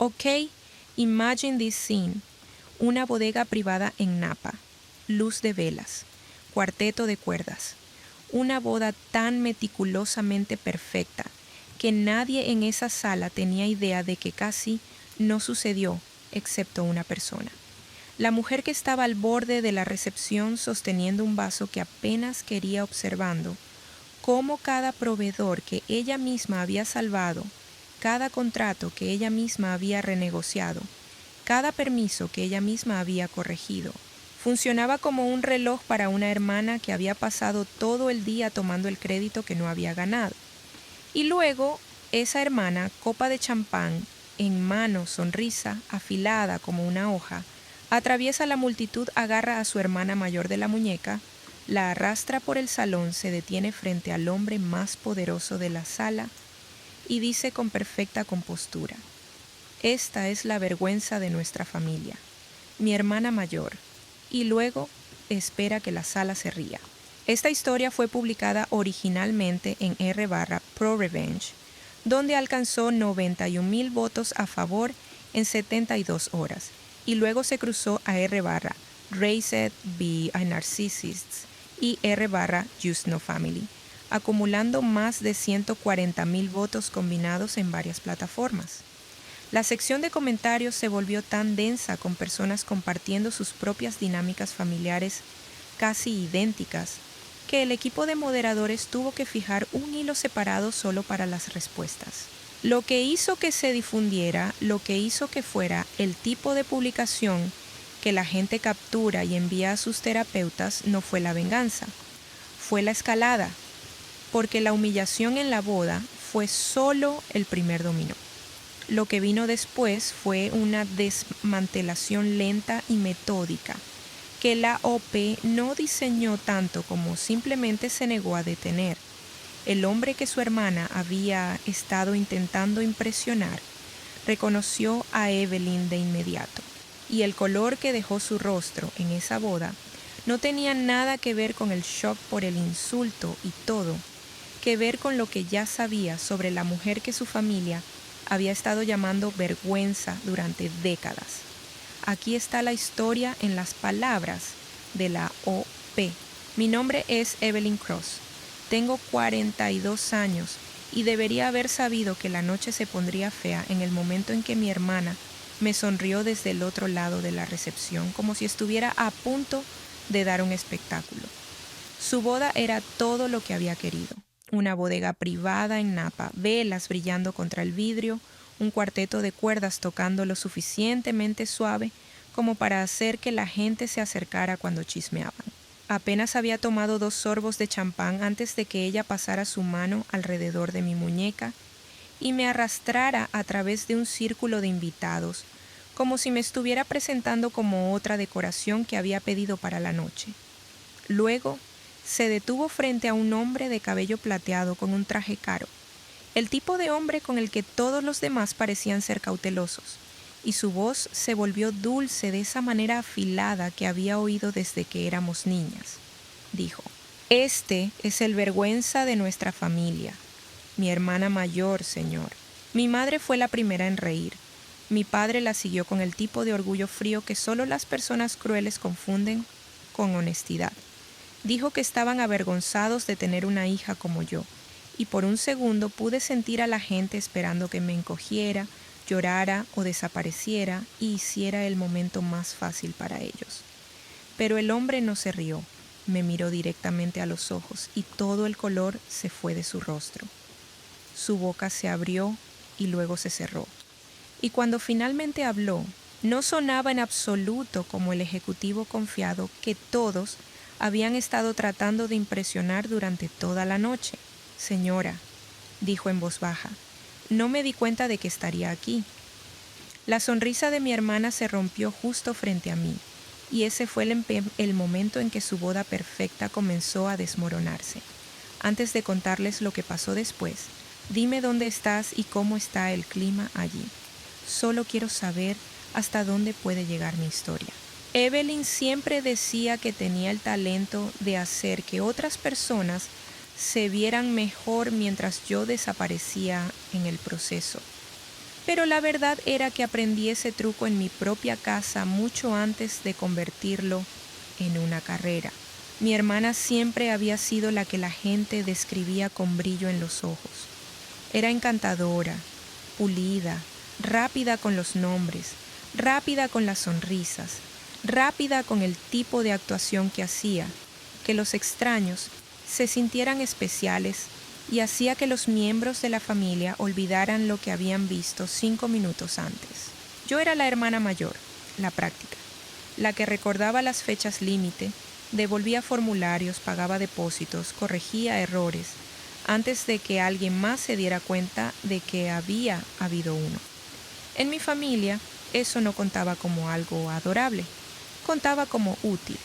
Ok, imagine this scene. Una bodega privada en Napa. Luz de velas. Cuarteto de cuerdas. Una boda tan meticulosamente perfecta que nadie en esa sala tenía idea de que casi no sucedió, excepto una persona. La mujer que estaba al borde de la recepción sosteniendo un vaso que apenas quería observando, cómo cada proveedor que ella misma había salvado, cada contrato que ella misma había renegociado, cada permiso que ella misma había corregido, funcionaba como un reloj para una hermana que había pasado todo el día tomando el crédito que no había ganado. Y luego, esa hermana, copa de champán, en mano, sonrisa, afilada como una hoja, atraviesa la multitud, agarra a su hermana mayor de la muñeca, la arrastra por el salón, se detiene frente al hombre más poderoso de la sala y dice con perfecta compostura: esta es la vergüenza de nuestra familia, mi hermana mayor, y luego espera que la sala se ría. Esta historia fue publicada originalmente en r/Pro Revenge, donde alcanzó 91,000 votos a favor en 72 horas, y luego se cruzó a r/Raised by Narcissists y r/Just No Family, acumulando más de 140,000 votos combinados en varias plataformas. La sección de comentarios se volvió tan densa, con personas compartiendo sus propias dinámicas familiares casi idénticas, que el equipo de moderadores tuvo que fijar un hilo separado solo para las respuestas. Lo que hizo que se difundiera, lo que hizo que fuera el tipo de publicación que la gente captura y envía a sus terapeutas, no fue la venganza, fue la escalada, porque la humillación en la boda fue solo el primer dominó. Lo que vino después fue una desmantelación lenta y metódica, que la OP no diseñó tanto como simplemente se negó a detener. El hombre que su hermana había estado intentando impresionar reconoció a Evelyn de inmediato, y el color que dejó su rostro en esa boda no tenía nada que ver con el shock por el insulto y todo que ver con lo que ya sabía sobre la mujer que su familia había estado llamando vergüenza durante décadas. Aquí está la historia en las palabras de la OP. Mi nombre es Evelyn Cross. Tengo 42 años y debería haber sabido que la noche se pondría fea en el momento en que mi hermana me sonrió desde el otro lado de la recepción, como si estuviera a punto de dar un espectáculo. Su boda era todo lo que había querido. Una bodega privada en Napa, velas brillando contra el vidrio, un cuarteto de cuerdas tocando lo suficientemente suave como para hacer que la gente se acercara cuando chismeaban. Apenas había tomado 2 sorbos de champán antes de que ella pasara su mano alrededor de mi muñeca y me arrastrara a través de un círculo de invitados, como si me estuviera presentando como otra decoración que había pedido para la noche. Luego se detuvo frente a un hombre de cabello plateado con un traje caro, el tipo de hombre con el que todos los demás parecían ser cautelosos, y su voz se volvió dulce de esa manera afilada que había oído desde que éramos niñas. Dijo: este es el vergüenza de nuestra familia, mi hermana mayor, señor. Mi madre fue la primera en reír. Mi padre la siguió con el tipo de orgullo frío que solo las personas crueles confunden con honestidad. Dijo que estaban avergonzados de tener una hija como yo, y por un segundo pude sentir a la gente esperando que me encogiera, llorara o desapareciera y hiciera el momento más fácil para ellos. Pero el hombre no se rió, me miró directamente a los ojos y todo el color se fue de su rostro. Su boca se abrió y luego se cerró. Y cuando finalmente habló, no sonaba en absoluto como el ejecutivo confiado que todos habían estado tratando de impresionar durante toda la noche. Señora, dijo en voz baja, no me di cuenta de que estaría aquí. La sonrisa de mi hermana se rompió justo frente a mí, y ese fue el momento en que su boda perfecta comenzó a desmoronarse. Antes de contarles lo que pasó después, dime dónde estás y cómo está el clima allí. Solo quiero saber hasta dónde puede llegar mi historia. Evelyn siempre decía que tenía el talento de hacer que otras personas se vieran mejor mientras yo desaparecía en el proceso. Pero la verdad era que aprendí ese truco en mi propia casa mucho antes de convertirlo en una carrera. Mi hermana siempre había sido la que la gente describía con brillo en los ojos. Era encantadora, pulida, rápida con los nombres, rápida con las sonrisas, rápida con el tipo de actuación que hacía, que los extraños se sintieran especiales y hacía que los miembros de la familia olvidaran lo que habían visto 5 minutos antes. Yo era la hermana mayor, la práctica, la que recordaba las fechas límite, devolvía formularios, pagaba depósitos, corregía errores, antes de que alguien más se diera cuenta de que había habido uno. En mi familia, eso no contaba como algo adorable, contaba como útil.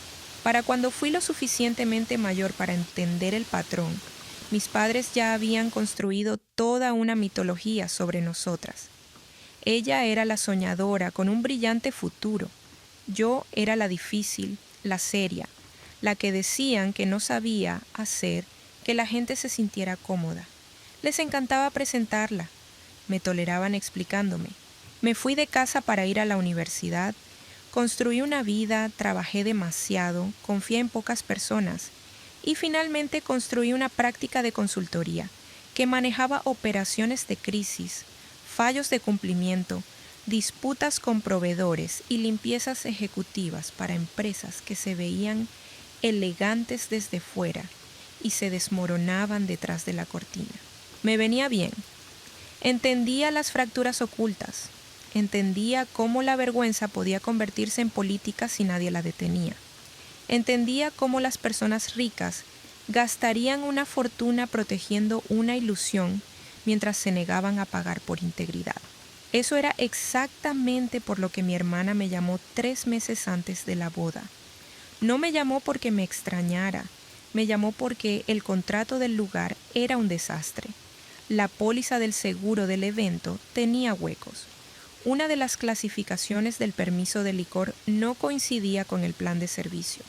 Para cuando fui lo suficientemente mayor para entender el patrón, mis padres ya habían construido toda una mitología sobre nosotras. Ella era la soñadora con un brillante futuro. Yo era la difícil, la seria, la que decían que no sabía hacer que la gente se sintiera cómoda. Les encantaba presentarla. Me toleraban explicándome. Me fui de casa para ir a la universidad. Construí una vida, trabajé demasiado, confié en pocas personas y finalmente construí una práctica de consultoría que manejaba operaciones de crisis, fallos de cumplimiento, disputas con proveedores y limpiezas ejecutivas para empresas que se veían elegantes desde fuera y se desmoronaban detrás de la cortina. Me venía bien. Entendía las fracturas ocultas. Entendía cómo la vergüenza podía convertirse en política si nadie la detenía. Entendía cómo las personas ricas gastarían una fortuna protegiendo una ilusión mientras se negaban a pagar por integridad. Eso era exactamente por lo que mi hermana me llamó 3 meses antes de la boda. No me llamó porque me extrañara, me llamó porque el contrato del lugar era un desastre. La póliza del seguro del evento tenía huecos. Una de las clasificaciones del permiso de licor no coincidía con el plan de servicio.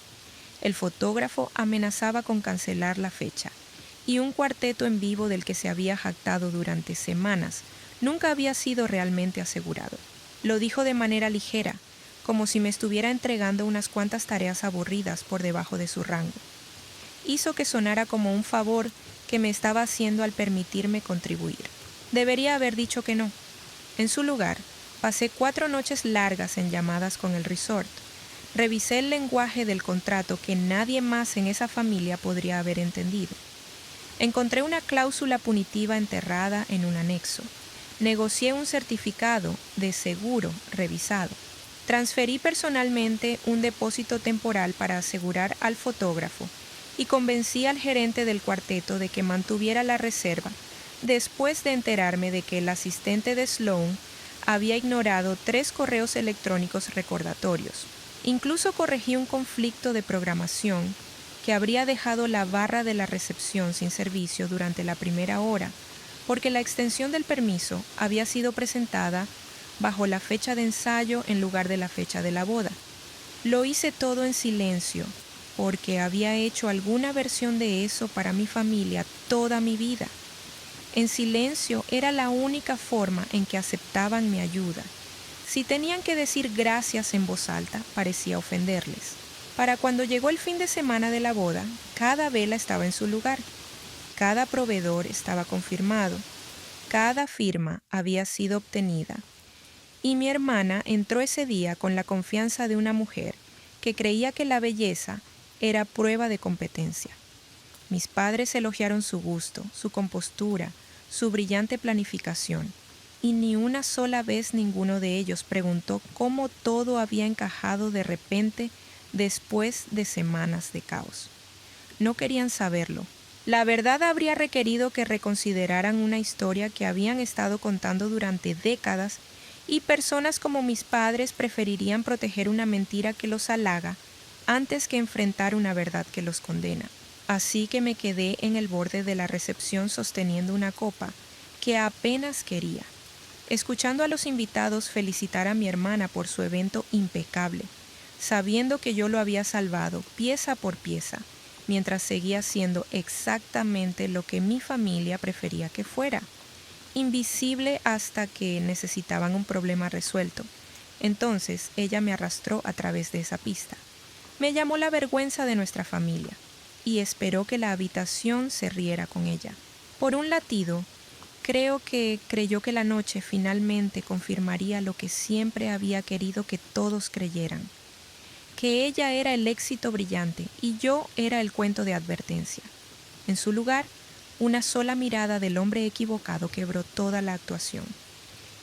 El fotógrafo amenazaba con cancelar la fecha, y un cuarteto en vivo del que se había jactado durante semanas nunca había sido realmente asegurado. Lo dijo de manera ligera, como si me estuviera entregando unas cuantas tareas aburridas por debajo de su rango. Hizo que sonara como un favor que me estaba haciendo al permitirme contribuir. Debería haber dicho que no. En su lugar, pasé 4 noches largas en llamadas con el resort. Revisé el lenguaje del contrato que nadie más en esa familia podría haber entendido. Encontré una cláusula punitiva enterrada en un anexo. Negocié un certificado de seguro revisado. Transferí personalmente un depósito temporal para asegurar al fotógrafo y convencí al gerente del cuarteto de que mantuviera la reserva después de enterarme de que el asistente de Sloan había ignorado 3 correos electrónicos recordatorios. Incluso corregí un conflicto de programación que habría dejado la barra de la recepción sin servicio durante la primera hora, porque la extensión del permiso había sido presentada bajo la fecha de ensayo en lugar de la fecha de la boda. Lo hice todo en silencio, porque había hecho alguna versión de eso para mi familia toda mi vida. En silencio era la única forma en que aceptaban mi ayuda. Si tenían que decir gracias en voz alta, parecía ofenderles. Para cuando llegó el fin de semana de la boda, cada vela estaba en su lugar. Cada proveedor estaba confirmado. Cada firma había sido obtenida. Y mi hermana entró ese día con la confianza de una mujer que creía que la belleza era prueba de competencia. Mis padres elogiaron su gusto, su compostura, su brillante planificación, y ni una sola vez ninguno de ellos preguntó cómo todo había encajado de repente después de semanas de caos. No querían saberlo. La verdad habría requerido que reconsideraran una historia que habían estado contando durante décadas, y personas como mis padres preferirían proteger una mentira que los halaga antes que enfrentar una verdad que los condena. Así que me quedé en el borde de la recepción sosteniendo una copa que apenas quería, escuchando a los invitados felicitar a mi hermana por su evento impecable, sabiendo que yo lo había salvado pieza por pieza, mientras seguía siendo exactamente lo que mi familia prefería que fuera. invisible hasta que necesitaban un problema resuelto. Entonces ella me arrastró a través de esa pista. Me llamó la vergüenza de nuestra familia y esperó que la habitación se riera con ella. Por un latido, creo que creyó que la noche finalmente confirmaría lo que siempre había querido que todos creyeran, que ella era el éxito brillante y yo era el cuento de advertencia. En su lugar, una sola mirada del hombre equivocado quebró toda la actuación.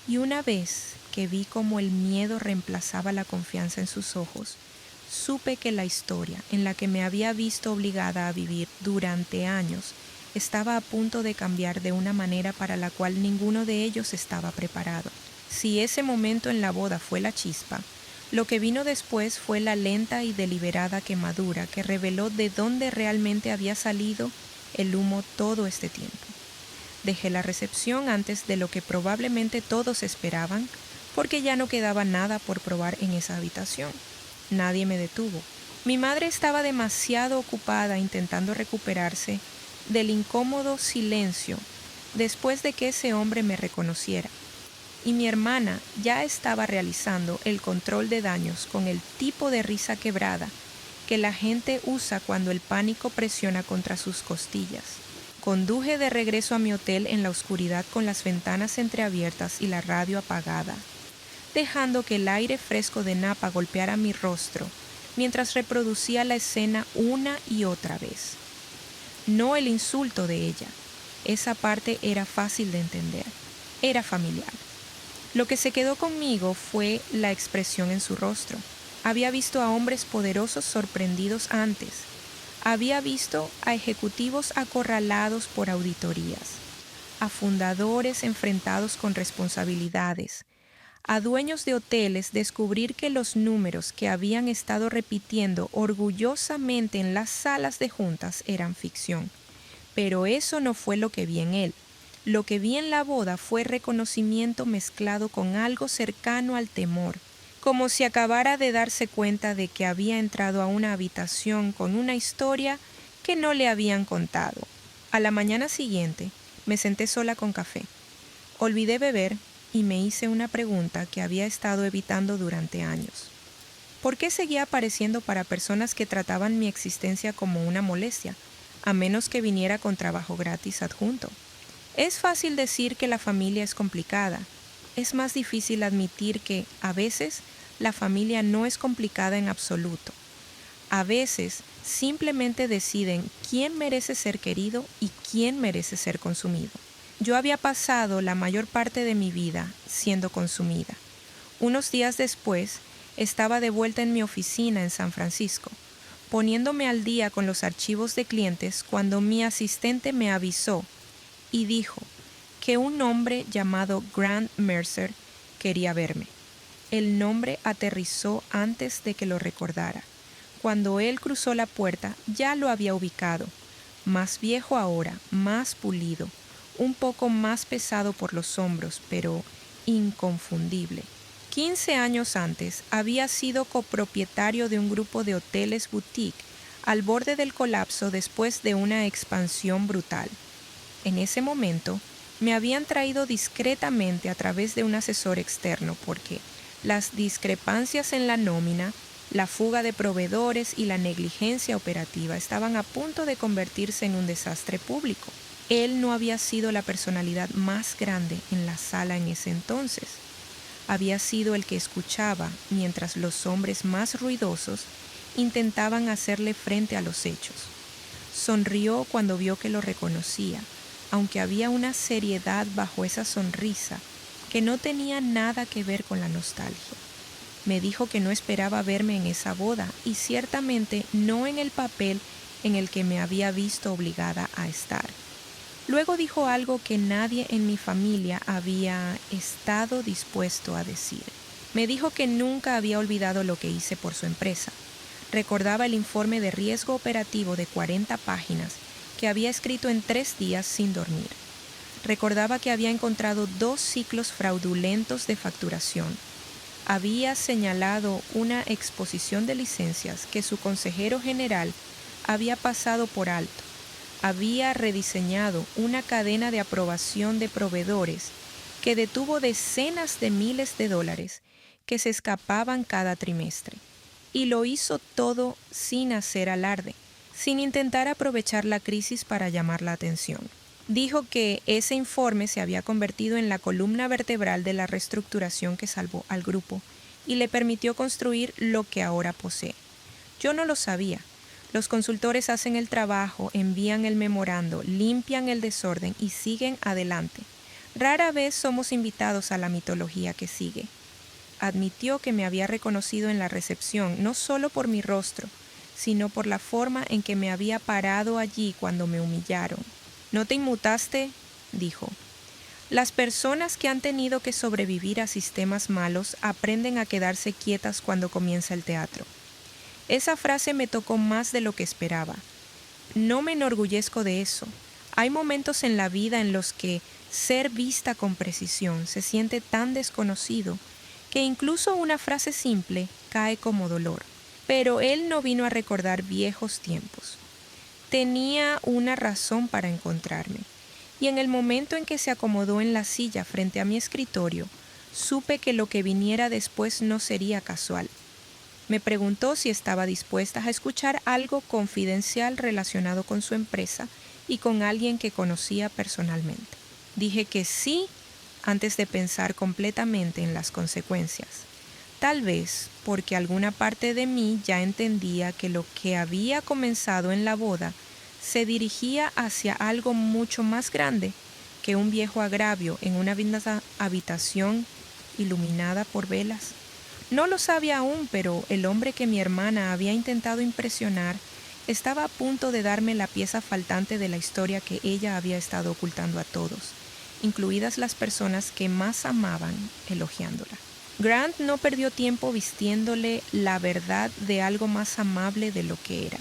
Y una vez que vi cómo el miedo reemplazaba la confianza en sus ojos, supe que la historia en la que me había visto obligada a vivir durante años estaba a punto de cambiar de una manera para la cual ninguno de ellos estaba preparado. Si ese momento en la boda fue la chispa, lo que vino después fue la lenta y deliberada quemadura que reveló de dónde realmente había salido el humo todo este tiempo. Dejé la recepción antes de lo que probablemente todos esperaban, porque ya no quedaba nada por probar en esa habitación. Nadie me detuvo. Mi madre estaba demasiado ocupada intentando recuperarse del incómodo silencio después de que ese hombre me reconociera. Y mi hermana ya estaba realizando el control de daños con el tipo de risa quebrada que la gente usa cuando el pánico presiona contra sus costillas. Conduje de regreso a mi hotel en la oscuridad con las ventanas entreabiertas y la radio apagada, dejando que el aire fresco de Napa golpeara mi rostro mientras reproducía la escena una y otra vez. No el insulto de ella. Esa parte era fácil de entender. Era familiar. Lo que se quedó conmigo fue la expresión en su rostro. Había visto a hombres poderosos sorprendidos antes. Había visto a ejecutivos acorralados por auditorías, a fundadores enfrentados con responsabilidades, a dueños de hoteles descubrir que los números que habían estado repitiendo orgullosamente en las salas de juntas eran ficción. Pero eso no fue lo que vi en él. Lo que vi en la boda fue reconocimiento mezclado con algo cercano al temor, como si acabara de darse cuenta de que había entrado a una habitación con una historia que no le habían contado. A la mañana siguiente me senté sola con café. Olvidé beber y me hice una pregunta que había estado evitando durante años. ¿Por qué seguía apareciendo para personas que trataban mi existencia como una molestia, a menos que viniera con trabajo gratis adjunto? Es fácil decir que la familia es complicada. Es más difícil admitir que, a veces, la familia no es complicada en absoluto. A veces, simplemente deciden quién merece ser querido y quién merece ser consumido. Yo había pasado la mayor parte de mi vida siendo consumida. Unos días después, estaba de vuelta en mi oficina en San Francisco, poniéndome al día con los archivos de clientes cuando mi asistente me avisó y dijo que un hombre llamado Grant Mercer quería verme. El nombre aterrizó antes de que lo recordara. Cuando él cruzó la puerta, ya lo había ubicado. Más viejo ahora, más pulido, un poco más pesado por los hombros, pero inconfundible. 15 años antes, había sido copropietario de un grupo de hoteles boutique al borde del colapso después de una expansión brutal. En ese momento, me habían traído discretamente a través de un asesor externo porque las discrepancias en la nómina, la fuga de proveedores y la negligencia operativa estaban a punto de convertirse en un desastre público. Él no había sido la personalidad más grande en la sala en ese entonces. Había sido el que escuchaba mientras los hombres más ruidosos intentaban hacerle frente a los hechos. Sonrió cuando vio que lo reconocía, aunque había una seriedad bajo esa sonrisa que no tenía nada que ver con la nostalgia. Me dijo que no esperaba verme en esa boda y ciertamente no en el papel en el que me había visto obligada a estar. Luego dijo algo que nadie en mi familia había estado dispuesto a decir. Me dijo que nunca había olvidado lo que hice por su empresa. Recordaba el informe de riesgo operativo de 40 páginas que había escrito en 3 días sin dormir. Recordaba que había encontrado 2 ciclos fraudulentos de facturación. Había señalado una exposición de licencias que su consejero general había pasado por alto. había rediseñado una cadena de aprobación de proveedores que detuvo decenas de miles de dólares que se escapaban cada trimestre. Y lo hizo todo sin hacer alarde, sin intentar aprovechar la crisis para llamar la atención. Dijo que ese informe se había convertido en la columna vertebral de la reestructuración que salvó al grupo y le permitió construir lo que ahora posee. Yo no lo sabía. Los consultores hacen el trabajo, envían el memorando, limpian el desorden y siguen adelante. Rara vez somos invitados a la mitología que sigue. Admitió que me había reconocido en la recepción no solo por mi rostro, sino por la forma en que me había parado allí cuando me humillaron. ¿No te inmutaste?, dijo. Las personas que han tenido que sobrevivir a sistemas malos aprenden a quedarse quietas cuando comienza el teatro. Esa frase me tocó más de lo que esperaba. No me enorgullezco de eso. Hay momentos en la vida en los que ser vista con precisión se siente tan desconocido que incluso una frase simple cae como dolor. Pero él no vino a recordar viejos tiempos. Tenía una razón para encontrarme, y en el momento en que se acomodó en la silla frente a mi escritorio, supe que lo que viniera después no sería casual. Me preguntó si estaba dispuesta a escuchar algo confidencial relacionado con su empresa y con alguien que conocía personalmente. Dije que sí antes de pensar completamente en las consecuencias. Tal vez porque alguna parte de mí ya entendía que lo que había comenzado en la boda se dirigía hacia algo mucho más grande que un viejo agravio en una habitación iluminada por velas. No lo sabía aún, pero el hombre que mi hermana había intentado impresionar estaba a punto de darme la pieza faltante de la historia que ella había estado ocultando a todos, incluidas las personas que más amaban, elogiándola. Grant no perdió tiempo vistiéndole la verdad de algo más amable de lo que era.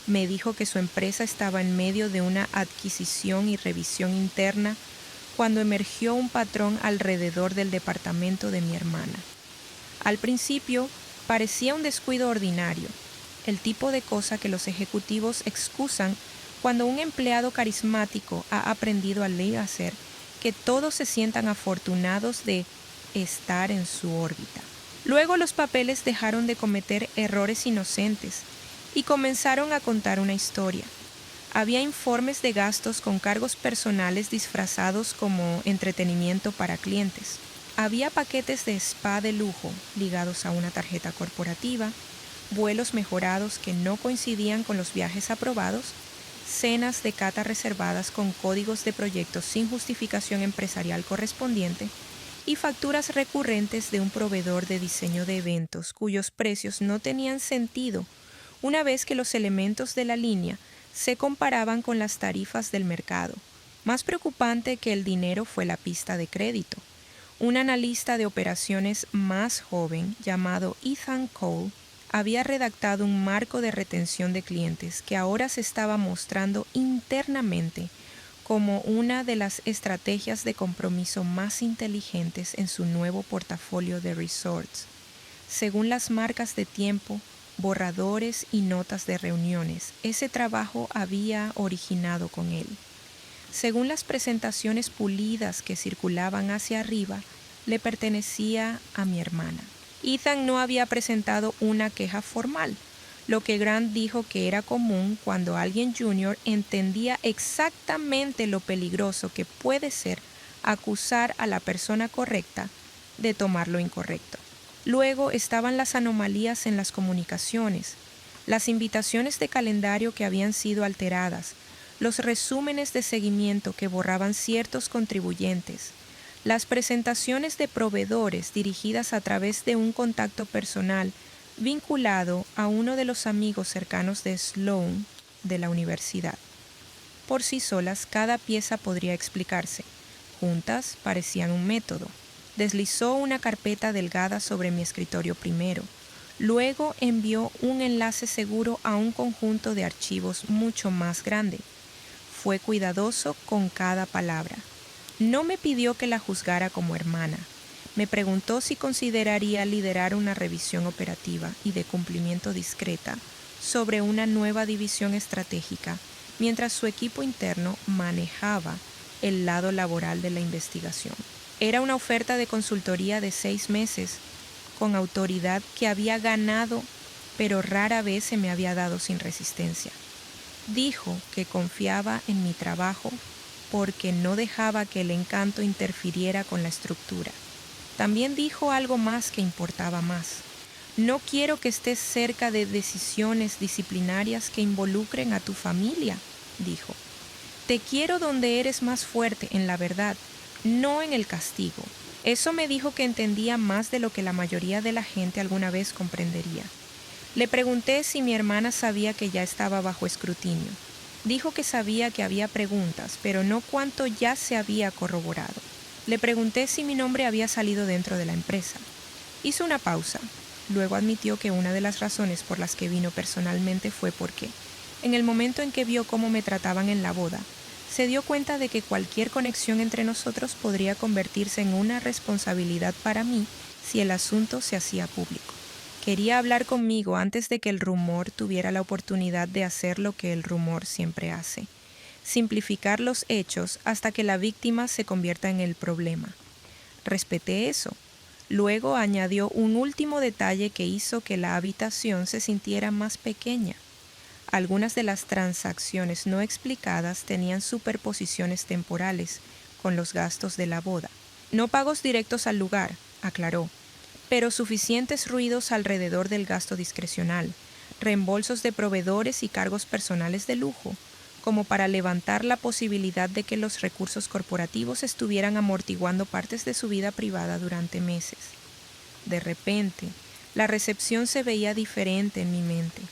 Me dijo que su empresa estaba en medio de una adquisición y revisión interna cuando emergió un patrón alrededor del departamento de mi hermana. Al principio parecía un descuido ordinario, el tipo de cosa que los ejecutivos excusan cuando un empleado carismático ha aprendido a hacer que todos se sientan afortunados de estar en su órbita. Luego los papeles dejaron de cometer errores inocentes y comenzaron a contar una historia. Había informes de gastos con cargos personales disfrazados como entretenimiento para clientes. Había paquetes de spa de lujo ligados a una tarjeta corporativa, vuelos mejorados que no coincidían con los viajes aprobados, cenas de cata reservadas con códigos de proyectos sin justificación empresarial correspondiente y facturas recurrentes de un proveedor de diseño de eventos cuyos precios no tenían sentido una vez que los elementos de la línea se comparaban con las tarifas del mercado. Más preocupante que el dinero fue la pista de crédito. Un analista de operaciones más joven, llamado Ethan Cole, había redactado un marco de retención de clientes que ahora se estaba mostrando internamente como una de las estrategias de compromiso más inteligentes en su nuevo portafolio de resorts. Según las marcas de tiempo, borradores y notas de reuniones, ese trabajo había originado con él. Según las presentaciones pulidas que circulaban hacia arriba, le pertenecía a mi hermana. Ethan no había presentado una queja formal, lo que Grant dijo que era común cuando alguien junior entendía exactamente lo peligroso que puede ser acusar a la persona correcta de tomar lo incorrecto. Luego estaban las anomalías en las comunicaciones, las invitaciones de calendario que habían sido alteradas, los resúmenes de seguimiento que borraban ciertos contribuyentes, las presentaciones de proveedores dirigidas a través de un contacto personal vinculado a uno de los amigos cercanos de Sloan de la universidad. Por sí solas, cada pieza podría explicarse. Juntas parecían un método. Deslizó una carpeta delgada sobre mi escritorio primero. Luego envió un enlace seguro a un conjunto de archivos mucho más grande. Fue cuidadoso con cada palabra. No me pidió que la juzgara como hermana. Me preguntó si consideraría liderar una revisión operativa y de cumplimiento discreta sobre una nueva división estratégica mientras su equipo interno manejaba el lado laboral de la investigación. Era una oferta de consultoría de 6 meses, con autoridad que había ganado, pero rara vez se me había dado sin resistencia. Dijo que confiaba en mi trabajo porque no dejaba que el encanto interfiriera con la estructura. También dijo algo más que importaba más. No quiero que estés cerca de decisiones disciplinarias que involucren a tu familia, dijo. Te quiero donde eres más fuerte, en la verdad, no en el castigo. Eso me dijo que entendía más de lo que la mayoría de la gente alguna vez comprendería. Le pregunté si mi hermana sabía que ya estaba bajo escrutinio. Dijo que sabía que había preguntas, pero no cuánto ya se había corroborado. Le pregunté si mi nombre había salido dentro de la empresa. Hizo una pausa. Luego admitió que una de las razones por las que vino personalmente fue porque, en el momento en que vio cómo me trataban en la boda, se dio cuenta de que cualquier conexión entre nosotros podría convertirse en una responsabilidad para mí si el asunto se hacía público. Quería hablar conmigo antes de que el rumor tuviera la oportunidad de hacer lo que el rumor siempre hace: simplificar los hechos hasta que la víctima se convierta en el problema. Respeté eso. Luego añadió un último detalle que hizo que la habitación se sintiera más pequeña. Algunas de las transacciones no explicadas tenían superposiciones temporales con los gastos de la boda. No pagos directos al lugar, aclaró, pero suficientes ruidos alrededor del gasto discrecional, reembolsos de proveedores y cargos personales de lujo, como para levantar la posibilidad de que los recursos corporativos estuvieran amortiguando partes de su vida privada durante meses. De repente, la recepción se veía diferente en mi mente.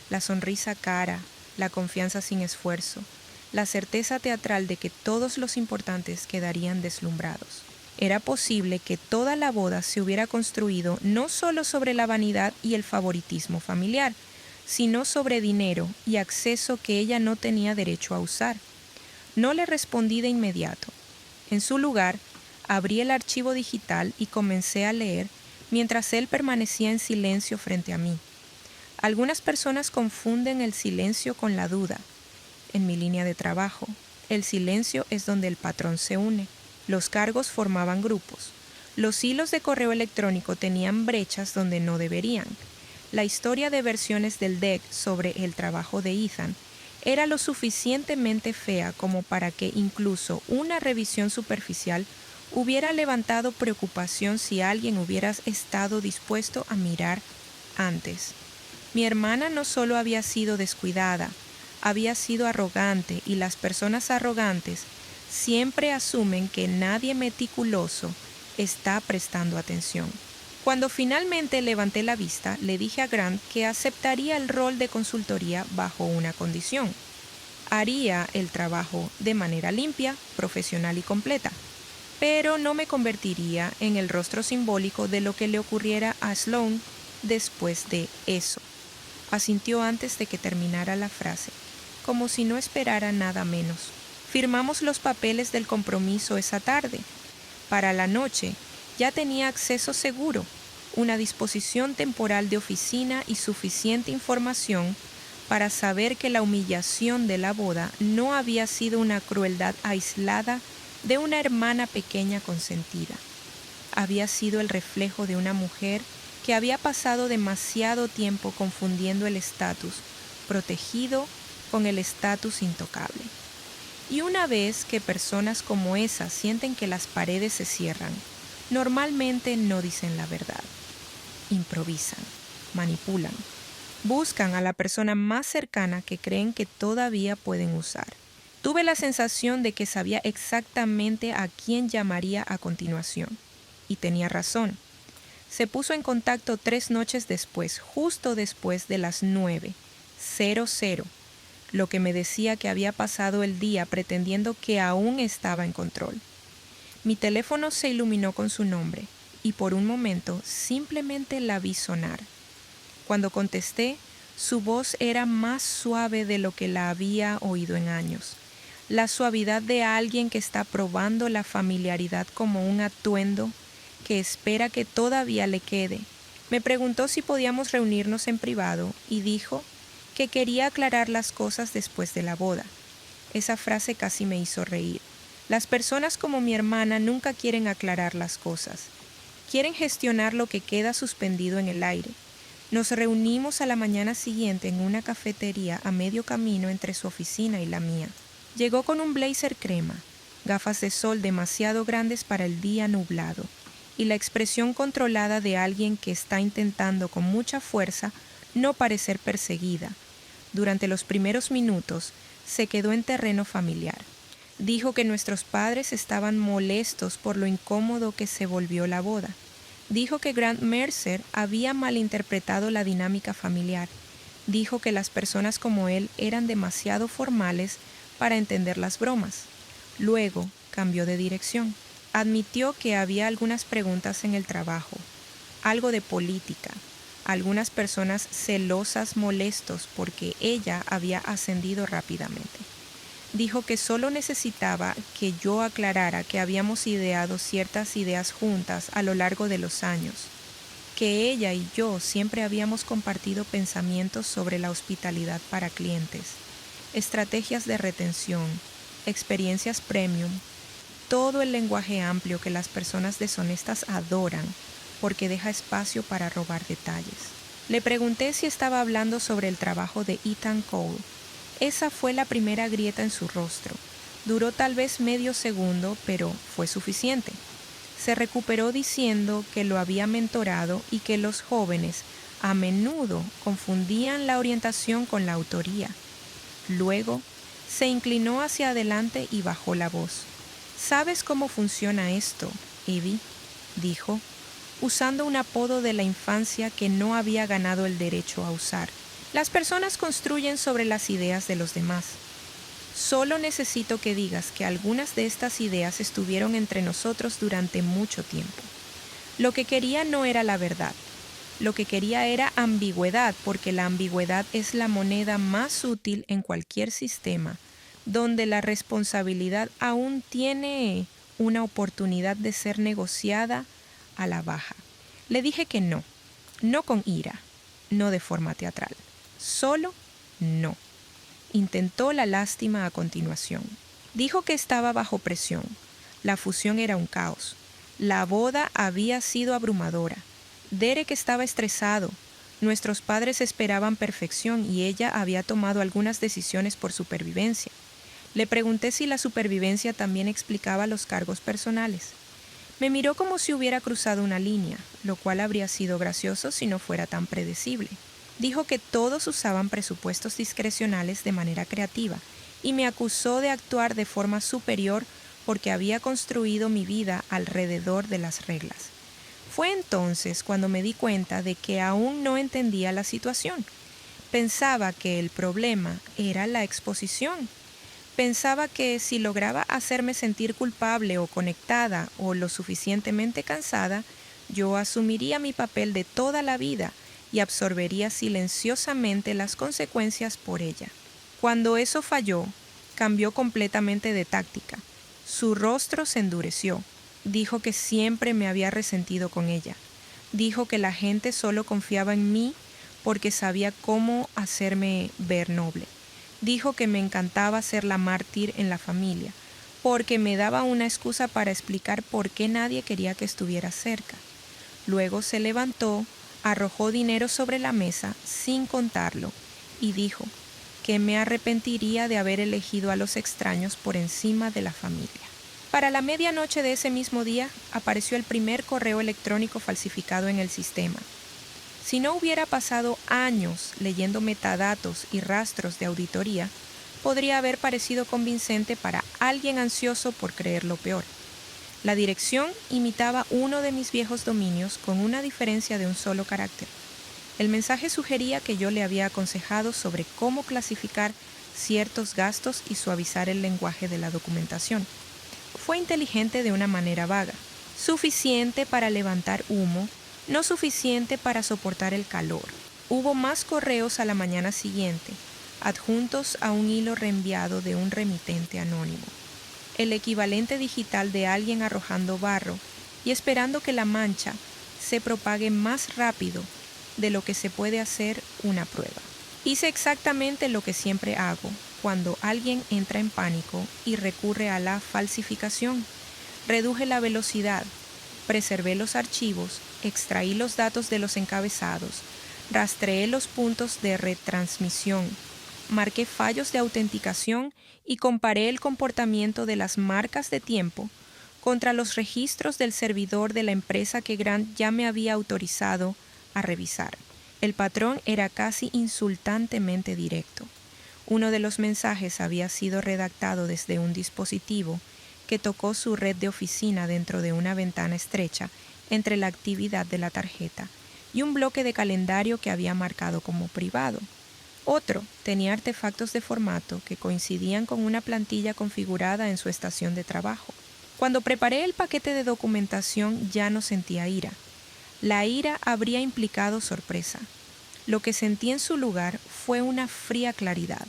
La sonrisa cara, la confianza sin esfuerzo, la certeza teatral de que todos los importantes quedarían deslumbrados. Era posible que toda la boda se hubiera construido no solo sobre la vanidad y el favoritismo familiar, sino sobre dinero y acceso que ella no tenía derecho a usar. No le respondí de inmediato. En su lugar, abrí el archivo digital y comencé a leer mientras él permanecía en silencio frente a mí. Algunas personas confunden el silencio con la duda. En mi línea de trabajo, el silencio es donde el patrón se une. Los cargos formaban grupos. Los hilos de correo electrónico tenían brechas donde no deberían. La historia de versiones del deck sobre el trabajo de Ethan era lo suficientemente fea como para que incluso una revisión superficial hubiera levantado preocupación si alguien hubiera estado dispuesto a mirar antes. Mi hermana no solo había sido descuidada, había sido arrogante, y las personas arrogantes siempre asumen que nadie meticuloso está prestando atención. Cuando finalmente levanté la vista, le dije a Grant que aceptaría el rol de consultoría bajo una condición. Haría el trabajo de manera limpia, profesional y completa, pero no me convertiría en el rostro simbólico de lo que le ocurriera a Sloan después de eso. Asintió antes de que terminara la frase, como si no esperara nada menos. Firmamos los papeles del compromiso esa tarde. Para la noche, ya tenía acceso seguro, una disposición temporal de oficina y suficiente información para saber que la humillación de la boda no había sido una crueldad aislada de una hermana pequeña consentida. Había sido el reflejo de una mujer que había pasado demasiado tiempo confundiendo el estatus protegido con el estatus intocable. Y una vez que personas como esa sienten que las paredes se cierran, normalmente no dicen la verdad. Improvisan, manipulan, buscan a la persona más cercana que creen que todavía pueden usar. Tuve la sensación de que sabía exactamente a quién llamaría a continuación. Y tenía razón. Se puso en contacto 3 noches después, justo después de las 9:00, lo que me decía que había pasado el día pretendiendo que aún estaba en control. Mi teléfono se iluminó con su nombre y por un momento simplemente la vi sonar. Cuando contesté, su voz era más suave de lo que la había oído en años. La suavidad de alguien que está probando la familiaridad como un atuendo que espera que todavía le quede. Me preguntó si podíamos reunirnos en privado y dijo que quería aclarar las cosas después de la boda. Esa frase casi me hizo reír. Las personas como mi hermana nunca quieren aclarar las cosas. Quieren gestionar lo que queda suspendido en el aire. Nos reunimos a la mañana siguiente en una cafetería a medio camino entre su oficina y la mía. Llegó con un blazer crema, gafas de sol demasiado grandes para el día nublado, y la expresión controlada de alguien que está intentando con mucha fuerza no parecer perseguida. Durante los primeros minutos se quedó en terreno familiar. Dijo que nuestros padres estaban molestos por lo incómodo que se volvió la boda. Dijo que Grant Mercer había malinterpretado la dinámica familiar. Dijo que las personas como él eran demasiado formales para entender las bromas. Luego cambió de dirección. Admitió que había algunas preguntas en el trabajo, algo de política, algunas personas celosas molestos porque ella había ascendido rápidamente. Dijo que solo necesitaba que yo aclarara que habíamos ideado ciertas ideas juntas a lo largo de los años, que ella y yo siempre habíamos compartido pensamientos sobre la hospitalidad para clientes, estrategias de retención, experiencias premium, todo el lenguaje amplio que las personas deshonestas adoran porque deja espacio para robar detalles. Le pregunté si estaba hablando sobre el trabajo de Ethan Cole. Esa fue la primera grieta en su rostro. Duró tal vez medio segundo, pero fue suficiente. Se recuperó diciendo que lo había mentorado y que los jóvenes a menudo confundían la orientación con la autoría. Luego, se inclinó hacia adelante y bajó la voz. «¿Sabes cómo funciona esto, Evie?», dijo, usando un apodo de la infancia que no había ganado el derecho a usar. «Las personas construyen sobre las ideas de los demás. Solo necesito que digas que algunas de estas ideas estuvieron entre nosotros durante mucho tiempo. Lo que quería no era la verdad. Lo que quería era ambigüedad, porque la ambigüedad es la moneda más útil en cualquier sistema, donde la responsabilidad aún tiene una oportunidad de ser negociada a la baja». Le dije que no, no con ira, no de forma teatral. Solo no. Intentó la lástima a continuación. Dijo que estaba bajo presión. La fusión era un caos. La boda había sido abrumadora. Derek estaba estresado. Nuestros padres esperaban perfección y ella había tomado algunas decisiones por supervivencia. Le pregunté si la supervivencia también explicaba los cargos personales. Me miró como si hubiera cruzado una línea, lo cual habría sido gracioso si no fuera tan predecible. Dijo que todos usaban presupuestos discrecionales de manera creativa y me acusó de actuar de forma superior porque había construido mi vida alrededor de las reglas. Fue entonces cuando me di cuenta de que aún no entendía la situación. Pensaba que el problema era la exposición. Pensaba que si lograba hacerme sentir culpable o conectada o lo suficientemente cansada, yo asumiría mi papel de toda la vida y absorbería silenciosamente las consecuencias por ella. Cuando eso falló, cambió completamente de táctica. Su rostro se endureció. Dijo que siempre me había resentido con ella. Dijo que la gente solo confiaba en mí porque sabía cómo hacerme ver noble. Dijo que me encantaba ser la mártir en la familia, porque me daba una excusa para explicar por qué nadie quería que estuviera cerca. Luego se levantó, arrojó dinero sobre la mesa sin contarlo y dijo que me arrepentiría de haber elegido a los extraños por encima de la familia. Para la medianoche de ese mismo día apareció el primer correo electrónico falsificado en el sistema. Si no hubiera pasado años leyendo metadatos y rastros de auditoría, podría haber parecido convincente para alguien ansioso por creer lo peor. La dirección imitaba uno de mis viejos dominios con una diferencia de un solo carácter. El mensaje sugería que yo le había aconsejado sobre cómo clasificar ciertos gastos y suavizar el lenguaje de la documentación. Fue inteligente de una manera vaga, suficiente para levantar humo, no suficiente para soportar el calor. Hubo más correos a la mañana siguiente, adjuntos a un hilo reenviado de un remitente anónimo. El equivalente digital de alguien arrojando barro y esperando que la mancha se propague más rápido de lo que se puede hacer una prueba. Hice exactamente lo que siempre hago cuando alguien entra en pánico y recurre a la falsificación. Reduje la velocidad, preservé los archivos, extraí los datos de los encabezados, rastreé los puntos de retransmisión, marqué fallos de autenticación y comparé el comportamiento de las marcas de tiempo contra los registros del servidor de la empresa que Grant ya me había autorizado a revisar. El patrón era casi insultantemente directo. Uno de los mensajes había sido redactado desde un dispositivo que tocó su red de oficina dentro de una ventana estrecha entre la actividad de la tarjeta y un bloque de calendario que había marcado como privado. Otro tenía artefactos de formato que coincidían con una plantilla configurada en su estación de trabajo. Cuando preparé el paquete de documentación ya no sentía ira. La ira habría implicado sorpresa. Lo que sentí en su lugar fue una fría claridad.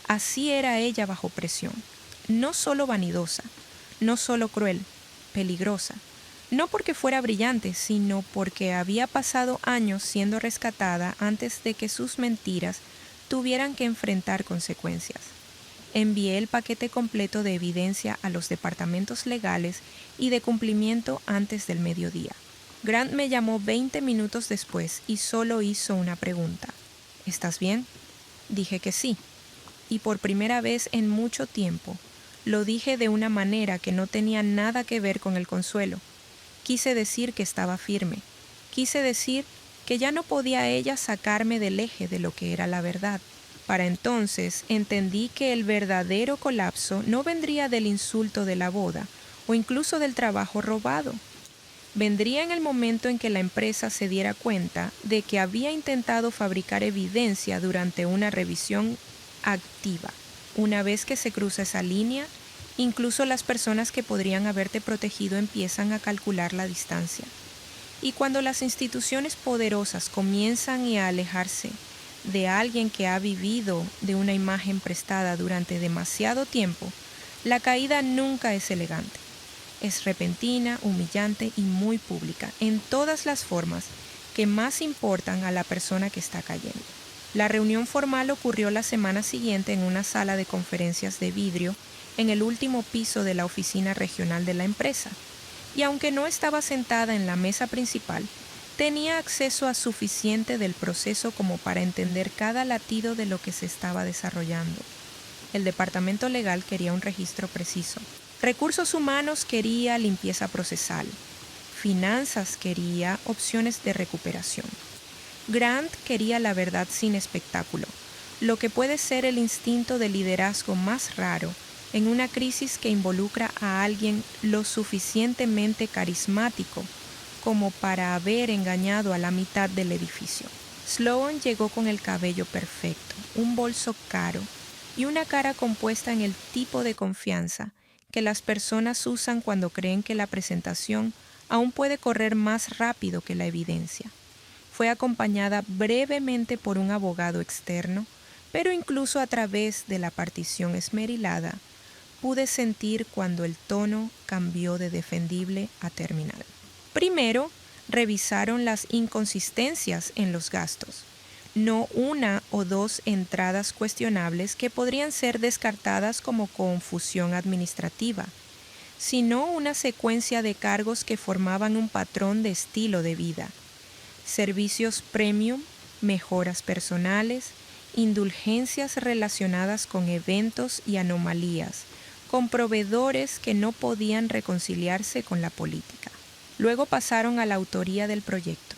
Así era ella bajo presión. No solo vanidosa, no solo cruel, peligrosa. No porque fuera brillante, sino porque había pasado años siendo rescatada antes de que sus mentiras tuvieran que enfrentar consecuencias. Envié el paquete completo de evidencia a los departamentos legales y de cumplimiento antes del mediodía. Grant me llamó 20 minutos después y solo hizo una pregunta. ¿Estás bien? Dije que sí. Y por primera vez en mucho tiempo, lo dije de una manera que no tenía nada que ver con el consuelo. Quise decir que estaba firme. Quise decir que ya no podía ella sacarme del eje de lo que era la verdad. Para entonces entendí que el verdadero colapso no vendría del insulto de la boda o incluso del trabajo robado. Vendría en el momento en que la empresa se diera cuenta de que había intentado fabricar evidencia durante una revisión activa. Una vez que se cruza esa línea, incluso las personas que podrían haberte protegido empiezan a calcular la distancia. Y cuando las instituciones poderosas comienzan a alejarse de alguien que ha vivido de una imagen prestada durante demasiado tiempo, la caída nunca es elegante. Es repentina, humillante y muy pública, en todas las formas que más importan a la persona que está cayendo. La reunión formal ocurrió la semana siguiente en una sala de conferencias de vidrio en el último piso de la oficina regional de la empresa, y aunque no estaba sentada en la mesa principal, tenía acceso a suficiente del proceso como para entender cada latido de lo que se estaba desarrollando. El departamento legal quería un registro preciso. Recursos humanos quería limpieza procesal. Finanzas quería opciones de recuperación. Grant quería la verdad sin espectáculo, lo que puede ser el instinto de liderazgo más raro en una crisis que involucra a alguien lo suficientemente carismático como para haber engañado a la mitad del edificio. Sloan llegó con el cabello perfecto, un bolso caro y una cara compuesta en el tipo de confianza que las personas usan cuando creen que la presentación aún puede correr más rápido que la evidencia. Fue acompañada brevemente por un abogado externo, pero incluso a través de la partición esmerilada, pude sentir cuando el tono cambió de defendible a terminal. Primero, revisaron las inconsistencias en los gastos, no una o dos entradas cuestionables que podrían ser descartadas como confusión administrativa, sino una secuencia de cargos que formaban un patrón de estilo de vida. Servicios premium, mejoras personales, indulgencias relacionadas con eventos y anomalías, con proveedores que no podían reconciliarse con la política. Luego pasaron a la autoría del proyecto.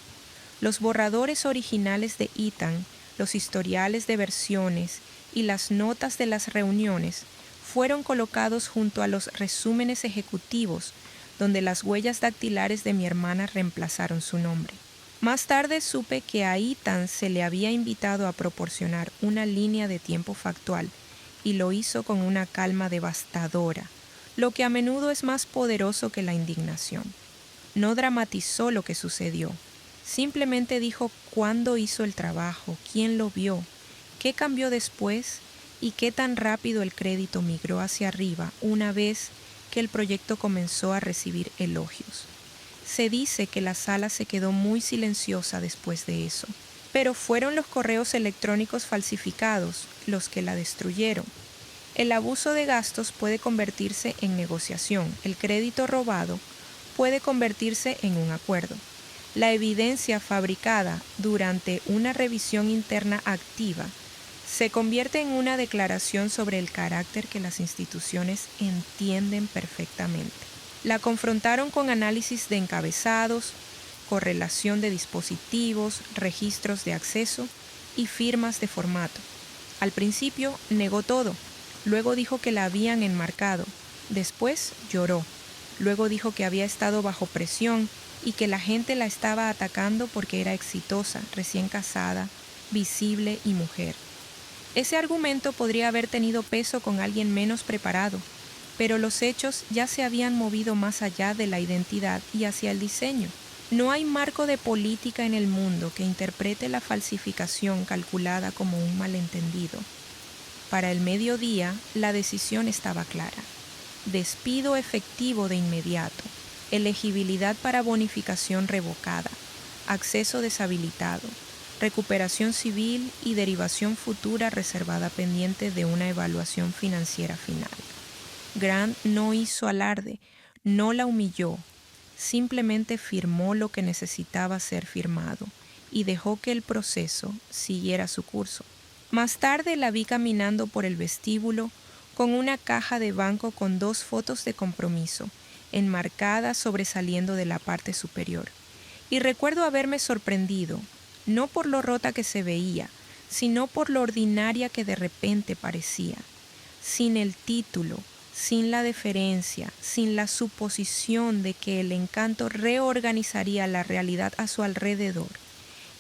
Los borradores originales de Ethan, los historiales de versiones y las notas de las reuniones fueron colocados junto a los resúmenes ejecutivos, donde las huellas dactilares de mi hermana reemplazaron su nombre. Más tarde supe que a Ethan se le había invitado a proporcionar una línea de tiempo factual y lo hizo con una calma devastadora, lo que a menudo es más poderoso que la indignación. No dramatizó lo que sucedió, simplemente dijo cuándo hizo el trabajo, quién lo vio, qué cambió después y qué tan rápido el crédito migró hacia arriba una vez que el proyecto comenzó a recibir elogios. Se dice que la sala se quedó muy silenciosa después de eso, Pero fueron los correos electrónicos falsificados los que la destruyeron. El abuso de gastos puede convertirse en negociación. El crédito robado puede convertirse en un acuerdo. La evidencia fabricada durante una revisión interna activa se convierte en una declaración sobre el carácter que las instituciones entienden perfectamente. La confrontaron con análisis de encabezados, correlación de dispositivos, registros de acceso y firmas de formato. Al principio negó todo, luego dijo que la habían enmarcado, después lloró, luego dijo que había estado bajo presión y que la gente la estaba atacando porque era exitosa, recién casada, visible y mujer. Ese argumento podría haber tenido peso con alguien menos preparado, pero los hechos ya se habían movido más allá de la identidad y hacia el diseño. No hay marco de política en el mundo que interprete la falsificación calculada como un malentendido. Para el mediodía, la decisión estaba clara. Despido efectivo de inmediato, elegibilidad para bonificación revocada, acceso deshabilitado, recuperación civil y derivación futura reservada pendiente de una evaluación financiera final. Grant no hizo alarde, no la humilló, simplemente firmó lo que necesitaba ser firmado y dejó que el proceso siguiera su curso. Más tarde la vi caminando por el vestíbulo con una caja de banco con 2 fotos de compromiso, enmarcadas sobresaliendo de la parte superior. Y recuerdo haberme sorprendido, no por lo rota que se veía, sino por lo ordinaria que de repente parecía. Sin el título, sin la deferencia, sin la suposición de que el encanto reorganizaría la realidad a su alrededor.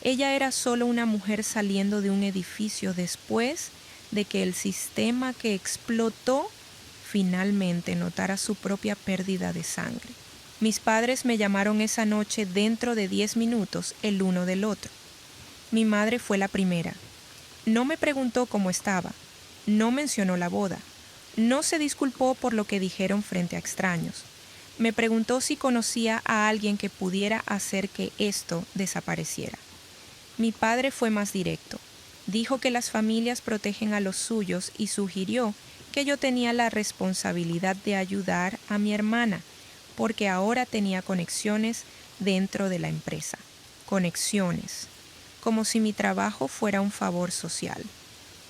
Ella era solo una mujer saliendo de un edificio después de que el sistema que explotó finalmente notara su propia pérdida de sangre. Mis padres me llamaron esa noche dentro de 10 minutos el uno del otro. Mi madre fue la primera. No me preguntó cómo estaba, no mencionó la boda, no se disculpó por lo que dijeron frente a extraños. Me preguntó si conocía a alguien que pudiera hacer que esto desapareciera. Mi padre fue más directo. Dijo que las familias protegen a los suyos y sugirió que yo tenía la responsabilidad de ayudar a mi hermana, porque ahora tenía conexiones dentro de la empresa. Conexiones. Como si mi trabajo fuera un favor social.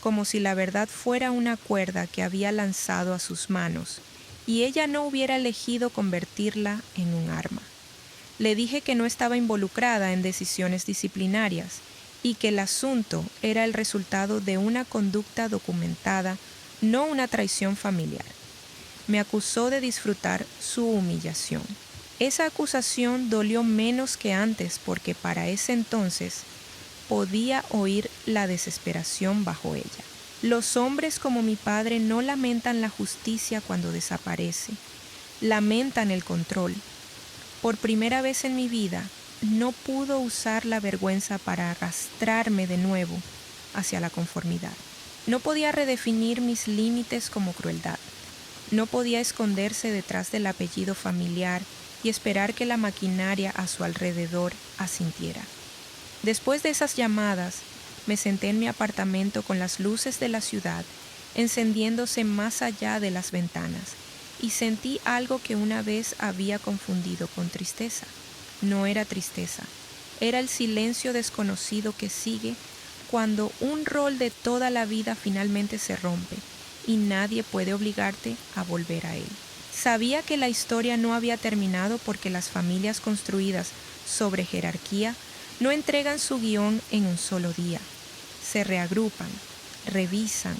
Como si la verdad fuera una cuerda que había lanzado a sus manos y ella no hubiera elegido convertirla en un arma. Le dije que no estaba involucrada en decisiones disciplinarias y que el asunto era el resultado de una conducta documentada, no una traición familiar. Me acusó de disfrutar su humillación. Esa acusación dolió menos que antes porque para ese entonces podía oír la desesperación bajo ella. Los hombres como mi padre no lamentan la justicia cuando desaparece, lamentan el control. Por primera vez en mi vida, no pudo usar la vergüenza para arrastrarme de nuevo hacia la conformidad. No podía redefinir mis límites como crueldad. No podía esconderse detrás del apellido familiar y esperar que la maquinaria a su alrededor asintiera. Después de esas llamadas, me senté en mi apartamento con las luces de la ciudad encendiéndose más allá de las ventanas y sentí algo que una vez había confundido con tristeza. No era tristeza, era el silencio desconocido que sigue cuando un rol de toda la vida finalmente se rompe y nadie puede obligarte a volver a él. Sabía que la historia no había terminado porque las familias construidas sobre jerarquía no entregan su guión en un solo día. Se reagrupan, revisan,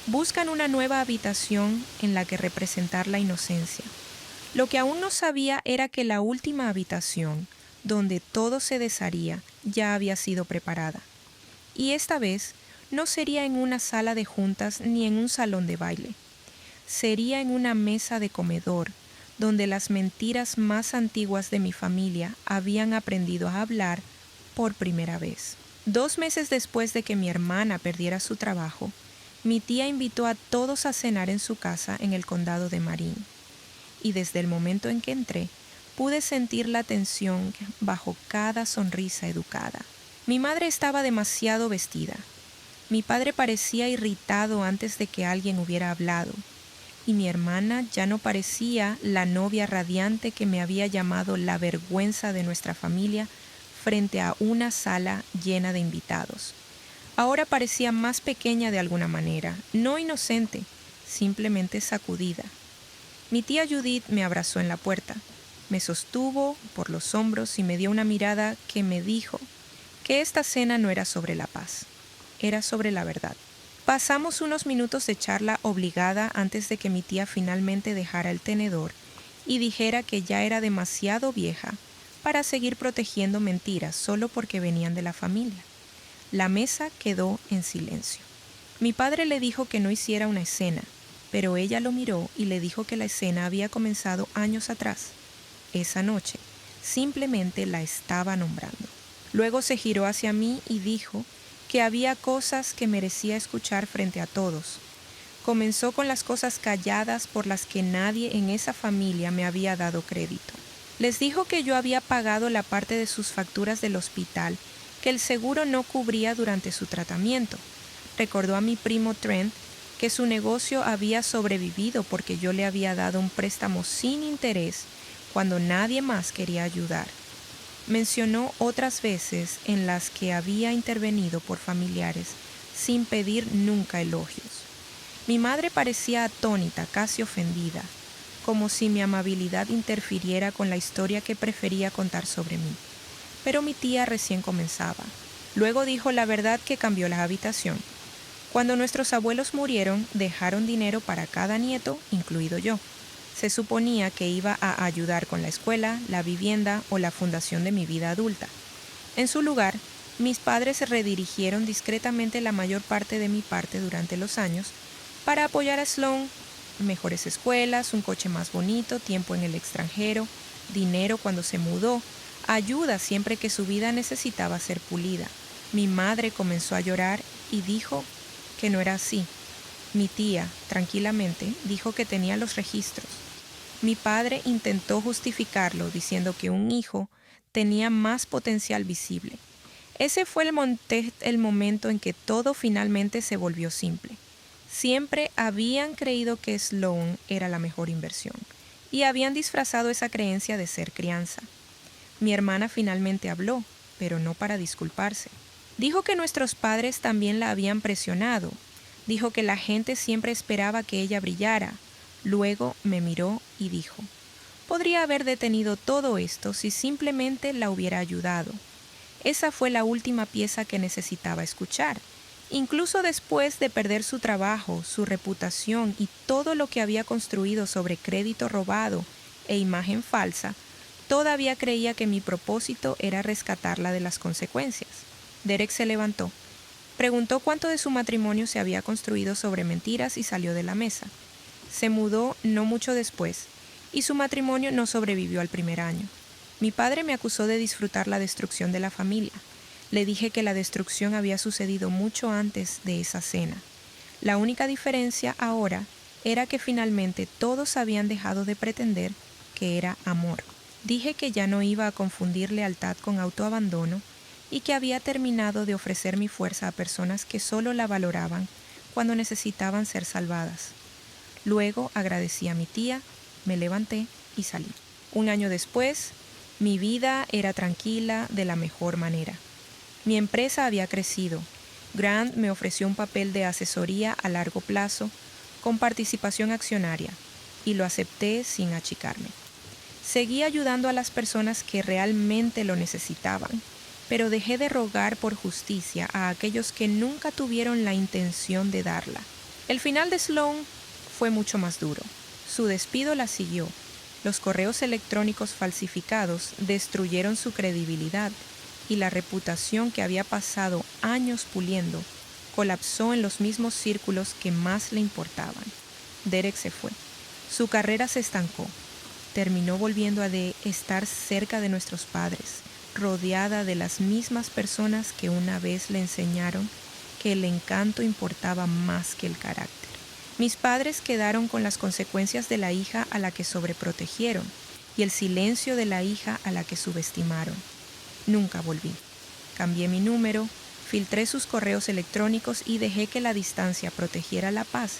buscan una nueva habitación en la que representar la inocencia. Lo que aún no sabía era que la última habitación, donde todo se desharía, ya había sido preparada. Y esta vez no sería en una sala de juntas ni en un salón de baile. Sería en una mesa de comedor, donde las mentiras más antiguas de mi familia habían aprendido a hablar por primera vez. 2 meses después de que mi hermana perdiera su trabajo, mi tía invitó a todos a cenar en su casa en el condado de Marin. Y desde el momento en que entré, pude sentir la tensión bajo cada sonrisa educada. Mi madre estaba demasiado vestida. Mi padre parecía irritado antes de que alguien hubiera hablado, y mi hermana ya no parecía la novia radiante que me había llamado la vergüenza de nuestra familia frente a una sala llena de invitados. Ahora parecía más pequeña de alguna manera, no inocente, simplemente sacudida. Mi tía Judith me abrazó en la puerta, me sostuvo por los hombros y me dio una mirada que me dijo que esta cena no era sobre la paz, era sobre la verdad. Pasamos unos minutos de charla obligada antes de que mi tía finalmente dejara el tenedor y dijera que ya era demasiado vieja para seguir protegiendo mentiras solo porque venían de la familia. La mesa quedó en silencio. Mi padre le dijo que no hiciera una escena, pero ella lo miró y le dijo que la escena había comenzado años atrás. Esa noche, simplemente la estaba nombrando. Luego se giró hacia mí y dijo que había cosas que merecía escuchar frente a todos. Comenzó con las cosas calladas por las que nadie en esa familia me había dado crédito. Les dijo que yo había pagado la parte de sus facturas del hospital que el seguro no cubría durante su tratamiento. Recordó a mi primo Trent que su negocio había sobrevivido porque yo le había dado un préstamo sin interés cuando nadie más quería ayudar. Mencionó otras veces en las que había intervenido por familiares sin pedir nunca elogios. Mi madre parecía atónita, casi ofendida, como si mi amabilidad interfiriera con la historia que prefería contar sobre mí. Pero mi tía recién comenzaba. Luego dijo la verdad que cambió la habitación. Cuando nuestros abuelos murieron, dejaron dinero para cada nieto, incluido yo. Se suponía que iba a ayudar con la escuela, la vivienda o la fundación de mi vida adulta. En su lugar, mis padres redirigieron discretamente la mayor parte de mi parte durante los años para apoyar a Sloan, mejores escuelas, un coche más bonito, tiempo en el extranjero, dinero cuando se mudó, ayuda siempre que su vida necesitaba ser pulida. Mi madre comenzó a llorar y dijo que no era así. Mi tía, tranquilamente, dijo que tenía los registros. Mi padre intentó justificarlo diciendo que un hijo tenía más potencial visible. Ese fue el momento en que todo finalmente se volvió simple. Siempre habían creído que Sloan era la mejor inversión y habían disfrazado esa creencia de ser crianza. Mi hermana finalmente habló, pero no para disculparse. Dijo que nuestros padres también la habían presionado. Dijo que la gente siempre esperaba que ella brillara. Luego me miró y dijo, podría haber detenido todo esto si simplemente la hubiera ayudado. Esa fue la última pieza que necesitaba escuchar. Incluso después de perder su trabajo, su reputación y todo lo que había construido sobre crédito robado e imagen falsa, todavía creía que mi propósito era rescatarla de las consecuencias. Derek se levantó. Preguntó cuánto de su matrimonio se había construido sobre mentiras y salió de la mesa. Se mudó no mucho después, y su matrimonio no sobrevivió al primer año. Mi padre me acusó de disfrutar la destrucción de la familia. Le dije que la destrucción había sucedido mucho antes de esa cena. La única diferencia ahora era que finalmente todos habían dejado de pretender que era amor. Dije que ya no iba a confundir lealtad con autoabandono y que había terminado de ofrecer mi fuerza a personas que solo la valoraban cuando necesitaban ser salvadas. Luego agradecí a mi tía, me levanté y salí. Un año después, mi vida era tranquila de la mejor manera. Mi empresa había crecido. Grant me ofreció un papel de asesoría a largo plazo con participación accionaria y lo acepté sin achicarme. Seguí ayudando a las personas que realmente lo necesitaban, pero dejé de rogar por justicia a aquellos que nunca tuvieron la intención de darla. El final de Sloan fue mucho más duro. Su despido la siguió. Los correos electrónicos falsificados destruyeron su credibilidad y la reputación que había pasado años puliendo colapsó en los mismos círculos que más le importaban. Derek se fue. Su carrera se estancó. Terminó volviendo a estar cerca de nuestros padres, rodeada de las mismas personas que una vez le enseñaron que el encanto importaba más que el carácter. Mis padres quedaron con las consecuencias de la hija a la que sobreprotegieron y el silencio de la hija a la que subestimaron. Nunca volví. Cambié mi número, filtré sus correos electrónicos y dejé que la distancia protegiera la paz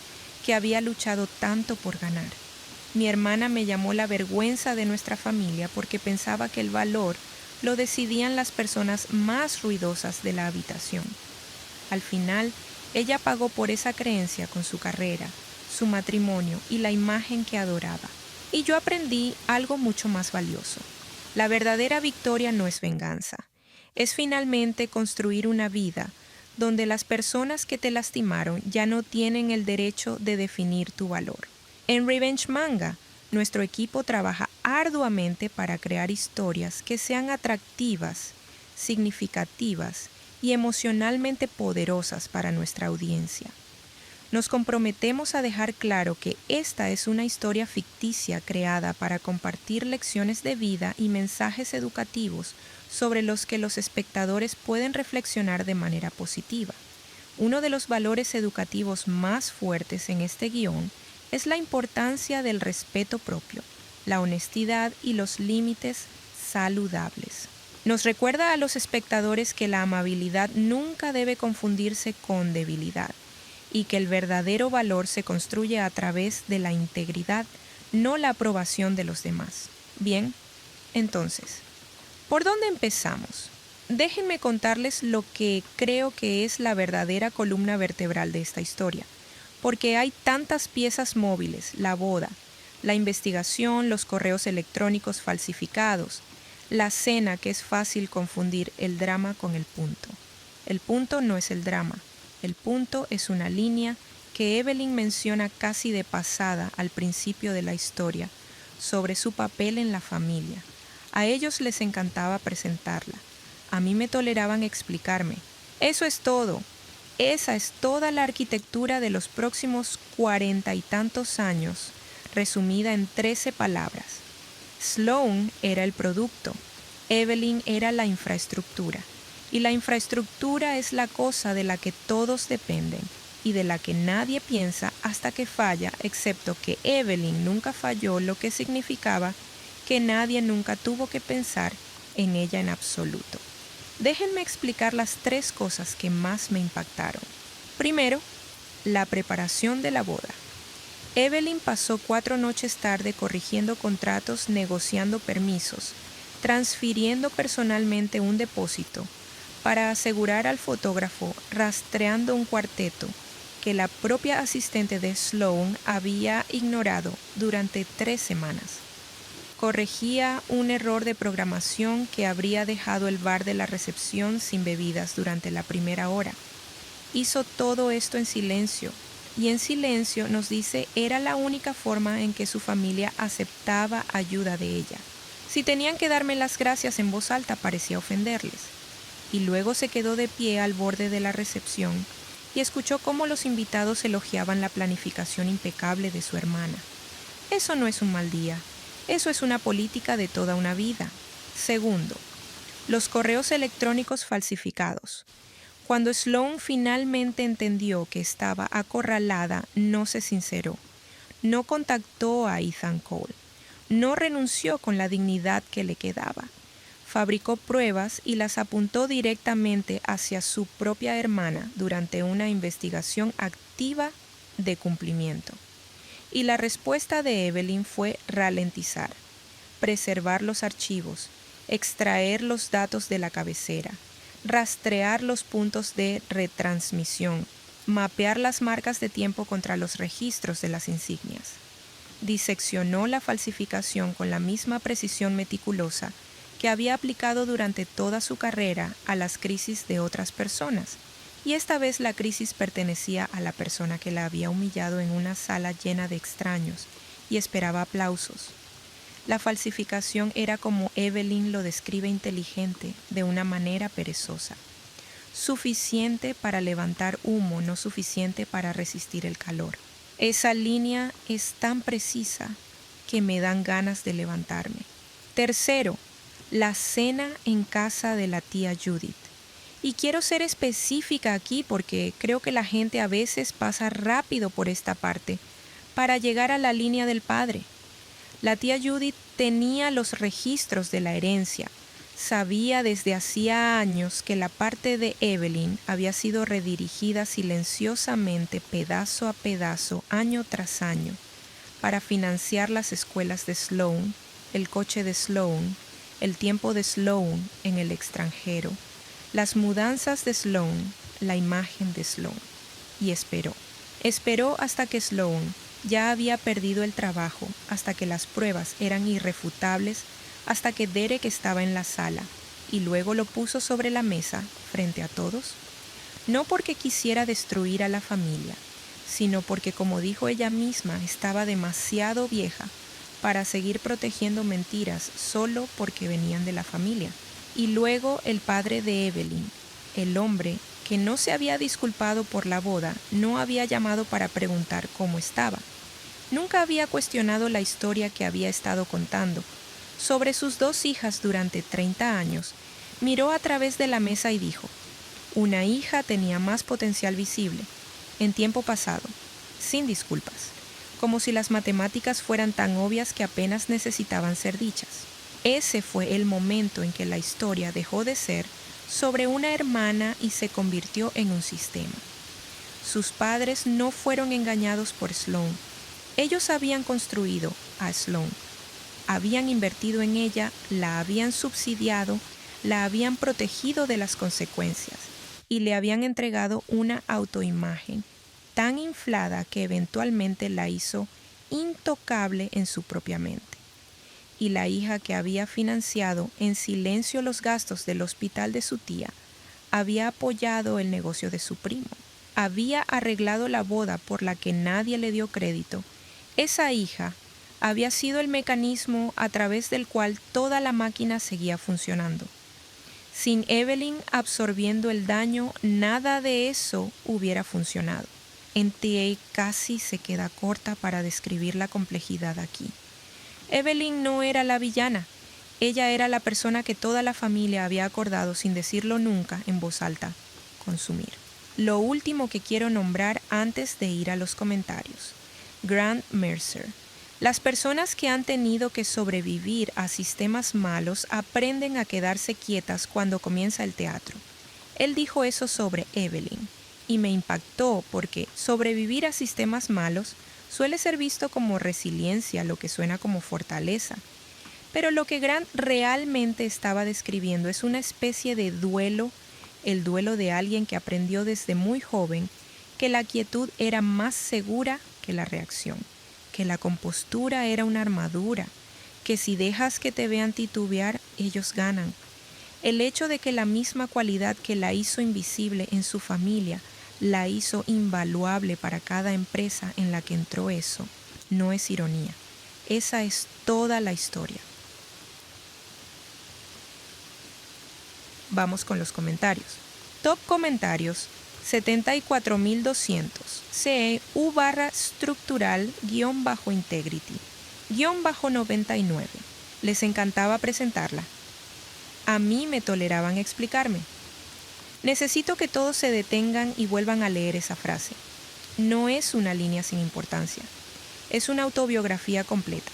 que había luchado tanto por ganar. Mi hermana me llamó la vergüenza de nuestra familia porque pensaba que el valor lo decidían las personas más ruidosas de la habitación. Al final, ella pagó por esa creencia con su carrera, su matrimonio y la imagen que adoraba. Y yo aprendí algo mucho más valioso. La verdadera victoria no es venganza. Es finalmente construir una vida donde las personas que te lastimaron ya no tienen el derecho de definir tu valor. En Revenge Manga, nuestro equipo trabaja arduamente para crear historias que sean atractivas, significativas y emocionalmente poderosas para nuestra audiencia. Nos comprometemos a dejar claro que esta es una historia ficticia creada para compartir lecciones de vida y mensajes educativos sobre los que los espectadores pueden reflexionar de manera positiva. Uno de los valores educativos más fuertes en este guión es la importancia del respeto propio, la honestidad y los límites saludables. Nos recuerda a los espectadores que la amabilidad nunca debe confundirse con debilidad y que el verdadero valor se construye a través de la integridad, no la aprobación de los demás. Bien, entonces, ¿por dónde empezamos? Déjenme contarles lo que creo que es la verdadera columna vertebral de esta historia, porque hay tantas piezas móviles: la boda, la investigación, los correos electrónicos falsificados, la cena, que es fácil confundir el drama con el punto. El punto no es el drama. El punto es una línea que Evelyn menciona casi de pasada al principio de la historia sobre su papel en la familia. A ellos les encantaba presentarla. A mí me toleraban explicarme. Eso es todo. Esa es toda la arquitectura de los próximos 40 y tantos años, resumida en 13 palabras. Sloan era el producto. Evelyn era la infraestructura. Y la infraestructura es la cosa de la que todos dependen y de la que nadie piensa hasta que falla, excepto que Evelyn nunca falló, lo que significaba que nadie nunca tuvo que pensar en ella en absoluto. Déjenme explicar las 3 cosas que más me impactaron. Primero, la preparación de la boda. Evelyn pasó 4 noches tarde corrigiendo contratos, negociando permisos, transfiriendo personalmente un depósito, para asegurar al fotógrafo, rastreando un cuarteto que la propia asistente de Sloan había ignorado durante 3 semanas. Corregía un error de programación que habría dejado el bar de la recepción sin bebidas durante la primera hora. Hizo todo esto en silencio, y en silencio, nos dice, era la única forma en que su familia aceptaba ayuda de ella. Si tenían que darme las gracias en voz alta, parecía ofenderles. Y luego se quedó de pie al borde de la recepción y escuchó cómo los invitados elogiaban la planificación impecable de su hermana. Eso no es un mal día, eso es una política de toda una vida. Segundo, los correos electrónicos falsificados. Cuando Sloan finalmente entendió que estaba acorralada, no se sinceró. No contactó a Ethan Cole. No renunció con la dignidad que le quedaba. Fabricó pruebas y las apuntó directamente hacia su propia hermana durante una investigación activa de cumplimiento. Y la respuesta de Evelyn fue ralentizar, preservar los archivos, extraer los datos de la cabecera, rastrear los puntos de retransmisión, mapear las marcas de tiempo contra los registros de las insignias. Diseccionó la falsificación con la misma precisión meticulosa que había aplicado durante toda su carrera a las crisis de otras personas, y esta vez la crisis pertenecía a la persona que la había humillado en una sala llena de extraños y esperaba aplausos. La falsificación era, como Evelyn lo describe, inteligente, de una manera perezosa. Suficiente para levantar humo, no suficiente para resistir el calor. Esa línea es tan precisa que me dan ganas de levantarme. Tercero, la cena en casa de la tía Judith. Y quiero ser específica aquí porque creo que la gente a veces pasa rápido por esta parte para llegar a la línea del padre. La tía Judith tenía los registros de la herencia, Sabía desde hacía años que la parte de Evelyn había sido redirigida silenciosamente pedazo a pedazo, año tras año, para financiar las escuelas de Sloane, el coche de Sloane, el tiempo de Sloane en el extranjero, las mudanzas de Sloane, la imagen de Sloane. Y esperó. Esperó hasta que Sloane ya había perdido el trabajo, hasta que las pruebas eran irrefutables, hasta que Derek estaba en la sala, y luego lo puso sobre la mesa frente a todos. No porque quisiera destruir a la familia, sino porque, como dijo ella misma, estaba demasiado vieja para seguir protegiendo mentiras solo porque venían de la familia. Y luego el padre de Evelyn, el hombre que no se había disculpado por la boda, no había llamado para preguntar cómo estaba. Nunca había cuestionado la historia que había estado contando sobre sus 2 hijas durante 30 años. Miró a través de la mesa y dijo: una hija tenía más potencial visible, en tiempo pasado, sin disculpas, como si las matemáticas fueran tan obvias que apenas necesitaban ser dichas. Ese fue el momento en que la historia dejó de ser sobre una hermana y se convirtió en un sistema. Sus padres no fueron engañados por Sloane. Ellos habían construido a Sloane, habían invertido en ella, la habían subsidiado, la habían protegido de las consecuencias y le habían entregado una autoimagen tan inflada que eventualmente la hizo intocable en su propia mente. Y la hija que había financiado en silencio los gastos del hospital de su tía, había apoyado el negocio de su primo, había arreglado la boda por la que nadie le dio crédito. Esa hija había sido el mecanismo a través del cual toda la máquina seguía funcionando. Sin Evelyn absorbiendo el daño, nada de eso hubiera funcionado. NTA casi se queda corta para describir la complejidad aquí. Evelyn no era la villana. Ella era la persona que toda la familia había acordado, sin decirlo nunca en voz alta, consumir. Lo último que quiero nombrar antes de ir a los comentarios: Grant Mercer. Las personas que han tenido que sobrevivir a sistemas malos aprenden a quedarse quietas cuando comienza el teatro. Él dijo eso sobre Evelyn y me impactó porque sobrevivir a sistemas malos suele ser visto como resiliencia, lo que suena como fortaleza. Pero lo que Grant realmente estaba describiendo es una especie de duelo, el duelo de alguien que aprendió desde muy joven que la quietud era más segura que la reacción, que la compostura era una armadura, que si dejas que te vean titubear, ellos ganan. El hecho de que la misma cualidad que la hizo invisible en su familia la hizo invaluable para cada empresa en la que entró, eso no es ironía. Esa es toda la historia. Vamos con los comentarios. Top comentarios: 74.200. CE_structural_integrity_99. Les encantaba presentarla. A mí me toleraban explicarme. Necesito que todos se detengan y vuelvan a leer esa frase. No es una línea sin importancia. Es una autobiografía completa.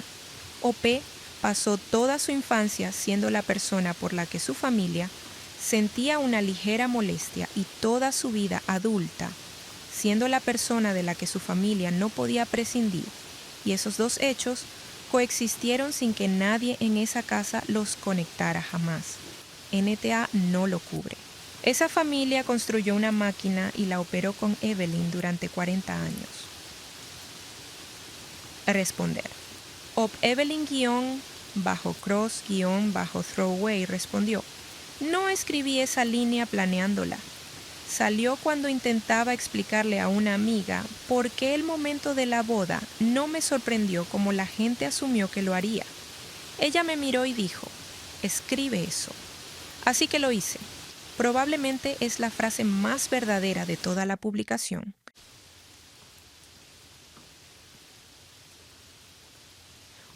OP pasó toda su infancia siendo la persona por la que su familia sentía una ligera molestia y toda su vida adulta siendo la persona de la que su familia no podía prescindir, y esos dos hechos coexistieron sin que nadie en esa casa los conectara jamás. NTA no lo cubre. Esa familia construyó una máquina y la operó con Evelyn durante 40 años. Responder. Evelyn_cross_throwaway respondió: no escribí esa línea planeándola. Salió cuando intentaba explicarle a una amiga por qué el momento de la boda no me sorprendió como la gente asumió que lo haría. Ella me miró y dijo: escribe eso. Así que lo hice. Probablemente es la frase más verdadera de toda la publicación.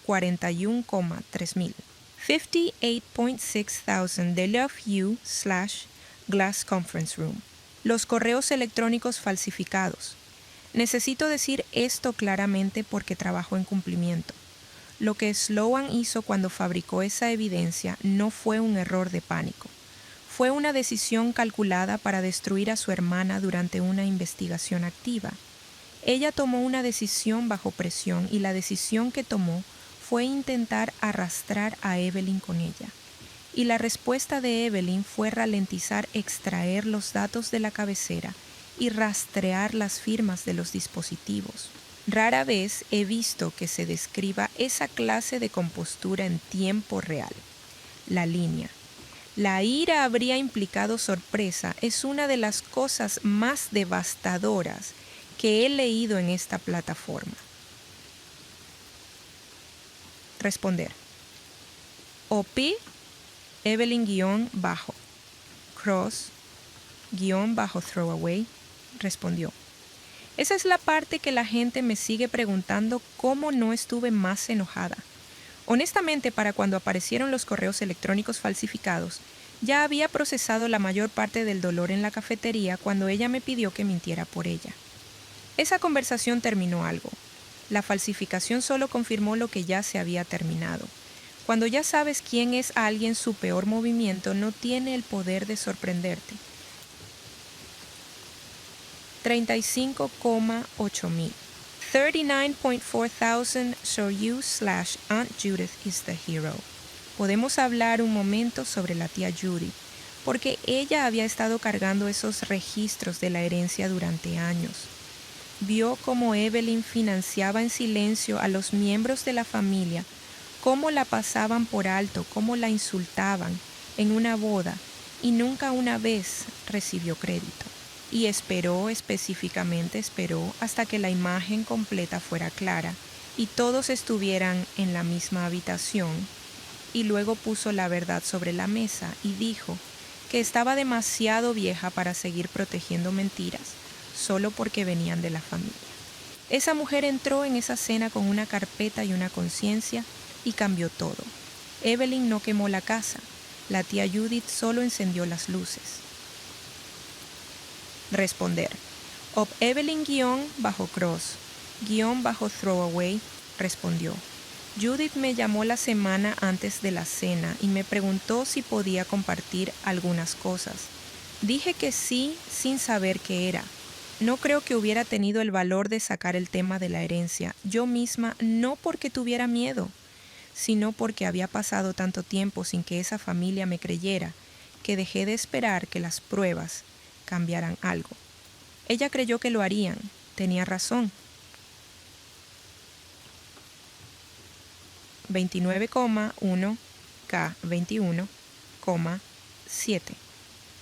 $41,300. 58,600 de Love You / Glass Conference Room. Los correos electrónicos falsificados. Necesito decir esto claramente porque trabajo en cumplimiento. Lo que Sloan hizo cuando fabricó esa evidencia no fue un error de pánico. Fue una decisión calculada para destruir a su hermana durante una investigación activa. Ella tomó una decisión bajo presión y la decisión que tomó fue intentar arrastrar a Evelyn con ella. Y la respuesta de Evelyn fue ralentizar, extraer los datos de la cabecera y rastrear las firmas de los dispositivos. Rara vez he visto que se describa esa clase de compostura en tiempo real. La línea. La ira habría implicado sorpresa es una de las cosas más devastadoras que he leído en esta plataforma. Responder. OP, Evelyn-Cross-Throwaway, respondió. Esa es la parte que la gente me sigue preguntando cómo no estuve más enojada. Honestamente, para cuando aparecieron los correos electrónicos falsificados, ya había procesado la mayor parte del dolor en la cafetería cuando ella me pidió que mintiera por ella. Esa conversación terminó algo. La falsificación solo confirmó lo que ya se había terminado. Cuando ya sabes quién es alguien, su peor movimiento no tiene el poder de sorprenderte. 35,800. 39,400 Aunt Judith is the hero. Podemos hablar un momento sobre la tía Judy, porque ella había estado cargando esos registros de la herencia durante años. Vio cómo Evelyn financiaba en silencio a los miembros de la familia, cómo la pasaban por alto, cómo la insultaban en una boda y nunca una vez recibió crédito. Y específicamente esperó hasta que la imagen completa fuera clara y todos estuvieran en la misma habitación, y luego puso la verdad sobre la mesa y dijo que estaba demasiado vieja para seguir protegiendo mentiras solo porque venían de la familia. Esa mujer entró en esa cena con una carpeta y una conciencia y cambió todo. Evelyn no quemó la casa, la tía Judith solo encendió las luces. Responder. Evelyn-Cross-Throwaway respondió. Judith me llamó la semana antes de la cena y me preguntó si podía compartir algunas cosas. Dije que sí, sin saber qué era. No creo que hubiera tenido el valor de sacar el tema de la herencia yo misma, no porque tuviera miedo, sino porque había pasado tanto tiempo sin que esa familia me creyera, que dejé de esperar que las pruebas cambiaran algo. Ella creyó que lo harían. Tenía razón. 29,1 K21,7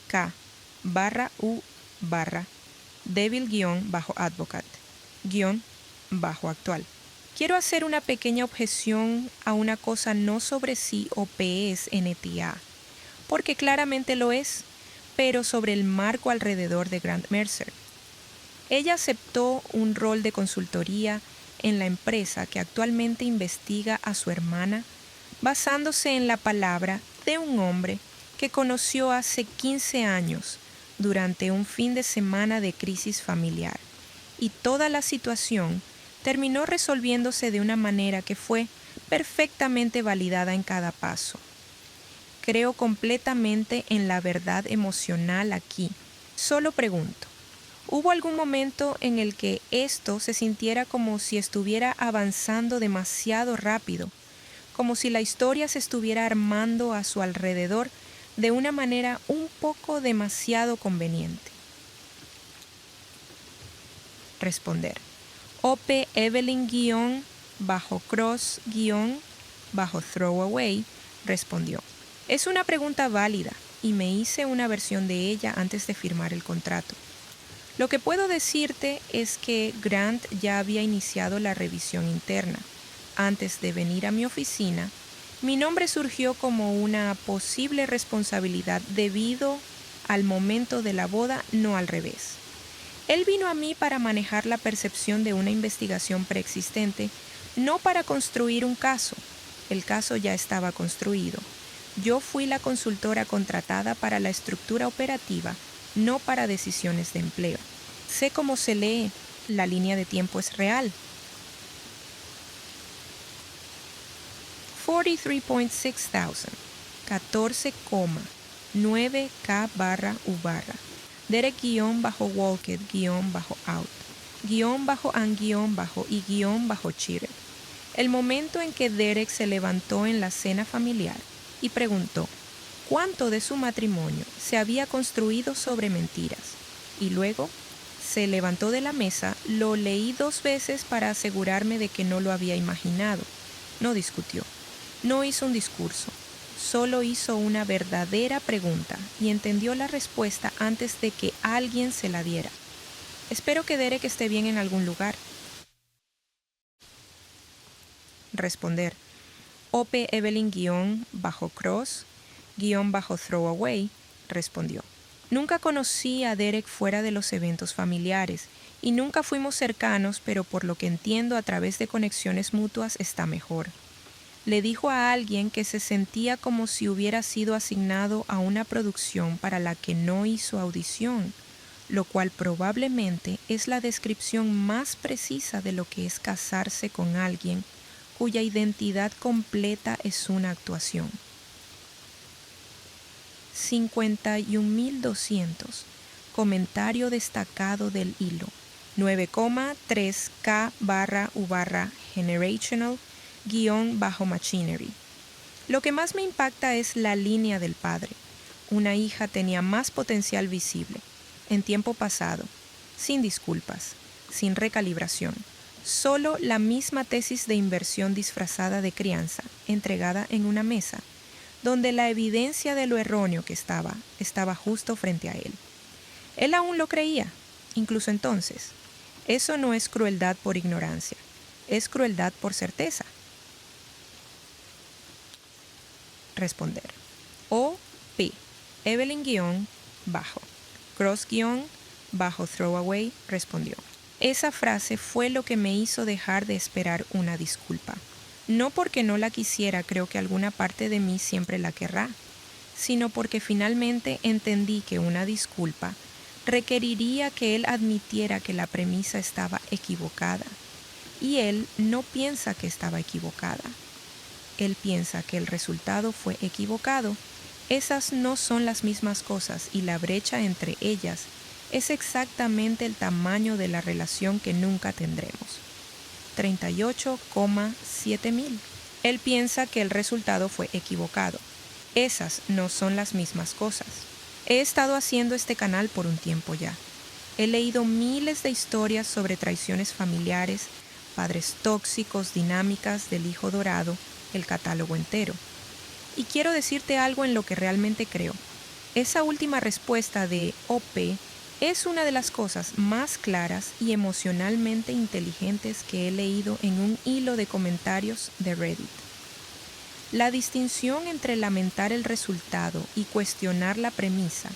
K/Devil-Advocate-actual. Quiero hacer una pequeña objeción a una cosa no sobre si OP es NTA, porque claramente lo es, pero sobre el marco alrededor de Grant Mercer. Ella aceptó un rol de consultoría en la empresa que actualmente investiga a su hermana, basándose en la palabra de un hombre que conoció hace 15 años durante un fin de semana de crisis familiar, y toda la situación terminó resolviéndose de una manera que fue perfectamente validada en cada paso. Creo completamente en la verdad emocional aquí. Solo pregunto, ¿hubo algún momento en el que esto se sintiera como si estuviera avanzando demasiado rápido, como si la historia se estuviera armando a su alrededor de una manera un poco demasiado conveniente? Responder. OP Evelyn-Cross-Throwaway respondió. Es una pregunta válida y me hice una versión de ella antes de firmar el contrato. Lo que puedo decirte es que Grant ya había iniciado la revisión interna. Antes de venir a mi oficina, mi nombre surgió como una posible responsabilidad debido al momento de la boda, no al revés. Él vino a mí para manejar la percepción de una investigación preexistente, no para construir un caso. El caso ya estaba construido. Yo fui la consultora contratada para la estructura operativa, no para decisiones de empleo. Sé cómo se lee, la línea de tiempo es real. 43.600, 14,9K barra U barra. Derek-Walker-out, _and_y_cheater. El momento en que Derek se levantó en la cena familiar y preguntó cuánto de su matrimonio se había construido sobre mentiras, y luego se levantó de la mesa, lo leí 2 veces para asegurarme de que no lo había imaginado. No discutió, no hizo un discurso, solo hizo una verdadera pregunta y entendió la respuesta antes de que alguien se la diera. Espero que Derek esté bien en algún lugar. Responder. OP Evelyn-Cross-Throwaway respondió. Nunca conocí a Derek fuera de los eventos familiares y nunca fuimos cercanos, pero por lo que entiendo a través de conexiones mutuas está mejor. Le dijo a alguien que se sentía como si hubiera sido asignado a una producción para la que no hizo audición, lo cual probablemente es la descripción más precisa de lo que es casarse con alguien cuya identidad completa es una actuación. 51.200. Comentario destacado del hilo. 9,3K barra U barra generational-machinery. Lo que más me impacta es la línea del padre. Una hija tenía más potencial visible, en tiempo pasado, sin disculpas, sin recalibración. Solo la misma tesis de inversión disfrazada de crianza, entregada en una mesa, donde la evidencia de lo erróneo que estaba justo frente a él. Él aún lo creía, incluso entonces. Eso no es crueldad por ignorancia, es crueldad por certeza. Responder. O.P. Evelyn-Cross-Throwaway respondió. Esa frase fue lo que me hizo dejar de esperar una disculpa. No porque no la quisiera, creo que alguna parte de mí siempre la querrá, sino porque finalmente entendí que una disculpa requeriría que él admitiera que la premisa estaba equivocada. Y él no piensa que estaba equivocada. Él piensa que el resultado fue equivocado. Esas no son las mismas cosas y la brecha entre ellas es exactamente el tamaño de la relación que nunca tendremos. 38,7 mil. Él piensa que el resultado fue equivocado. Esas no son las mismas cosas. He estado haciendo este canal por un tiempo ya. He leído miles de historias sobre traiciones familiares, padres tóxicos, dinámicas del hijo dorado, el catálogo entero. Y quiero decirte algo en lo que realmente creo. Esa última respuesta de OP es una de las cosas más claras y emocionalmente inteligentes que he leído en un hilo de comentarios de Reddit. La distinción entre lamentar el resultado y cuestionar la premisa,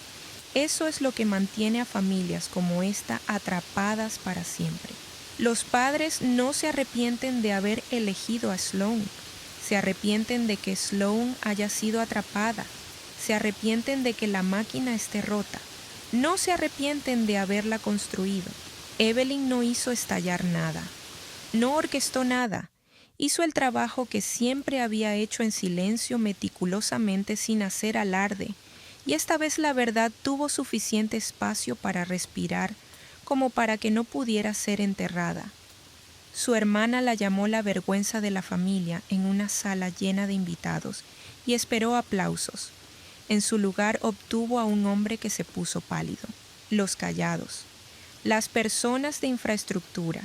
eso es lo que mantiene a familias como esta atrapadas para siempre. Los padres no se arrepienten de haber elegido a Sloane, se arrepienten de que Sloane haya sido atrapada, se arrepienten de que la máquina esté rota. No se arrepienten de haberla construido. Evelyn no hizo estallar nada. No orquestó nada. Hizo el trabajo que siempre había hecho en silencio meticulosamente sin hacer alarde. Y esta vez la verdad tuvo suficiente espacio para respirar como para que no pudiera ser enterrada. Su hermana la llamó la vergüenza de la familia en una sala llena de invitados y esperó aplausos. En su lugar obtuvo a un hombre que se puso pálido. Los callados. Las personas de infraestructura.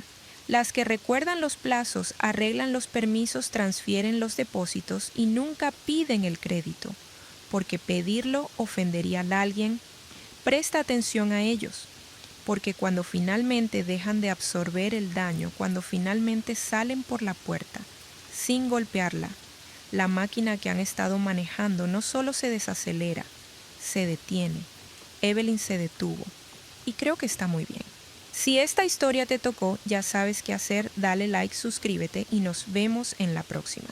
Las que recuerdan los plazos, arreglan los permisos, transfieren los depósitos y nunca piden el crédito, porque pedirlo ofendería a alguien. Presta atención a ellos, porque cuando finalmente dejan de absorber el daño, cuando finalmente salen por la puerta, sin golpearla, la máquina que han estado manejando no solo se desacelera, se detiene. Evelyn se detuvo. Y creo que está muy bien. Si esta historia te tocó, ya sabes qué hacer. Dale like, suscríbete y nos vemos en la próxima.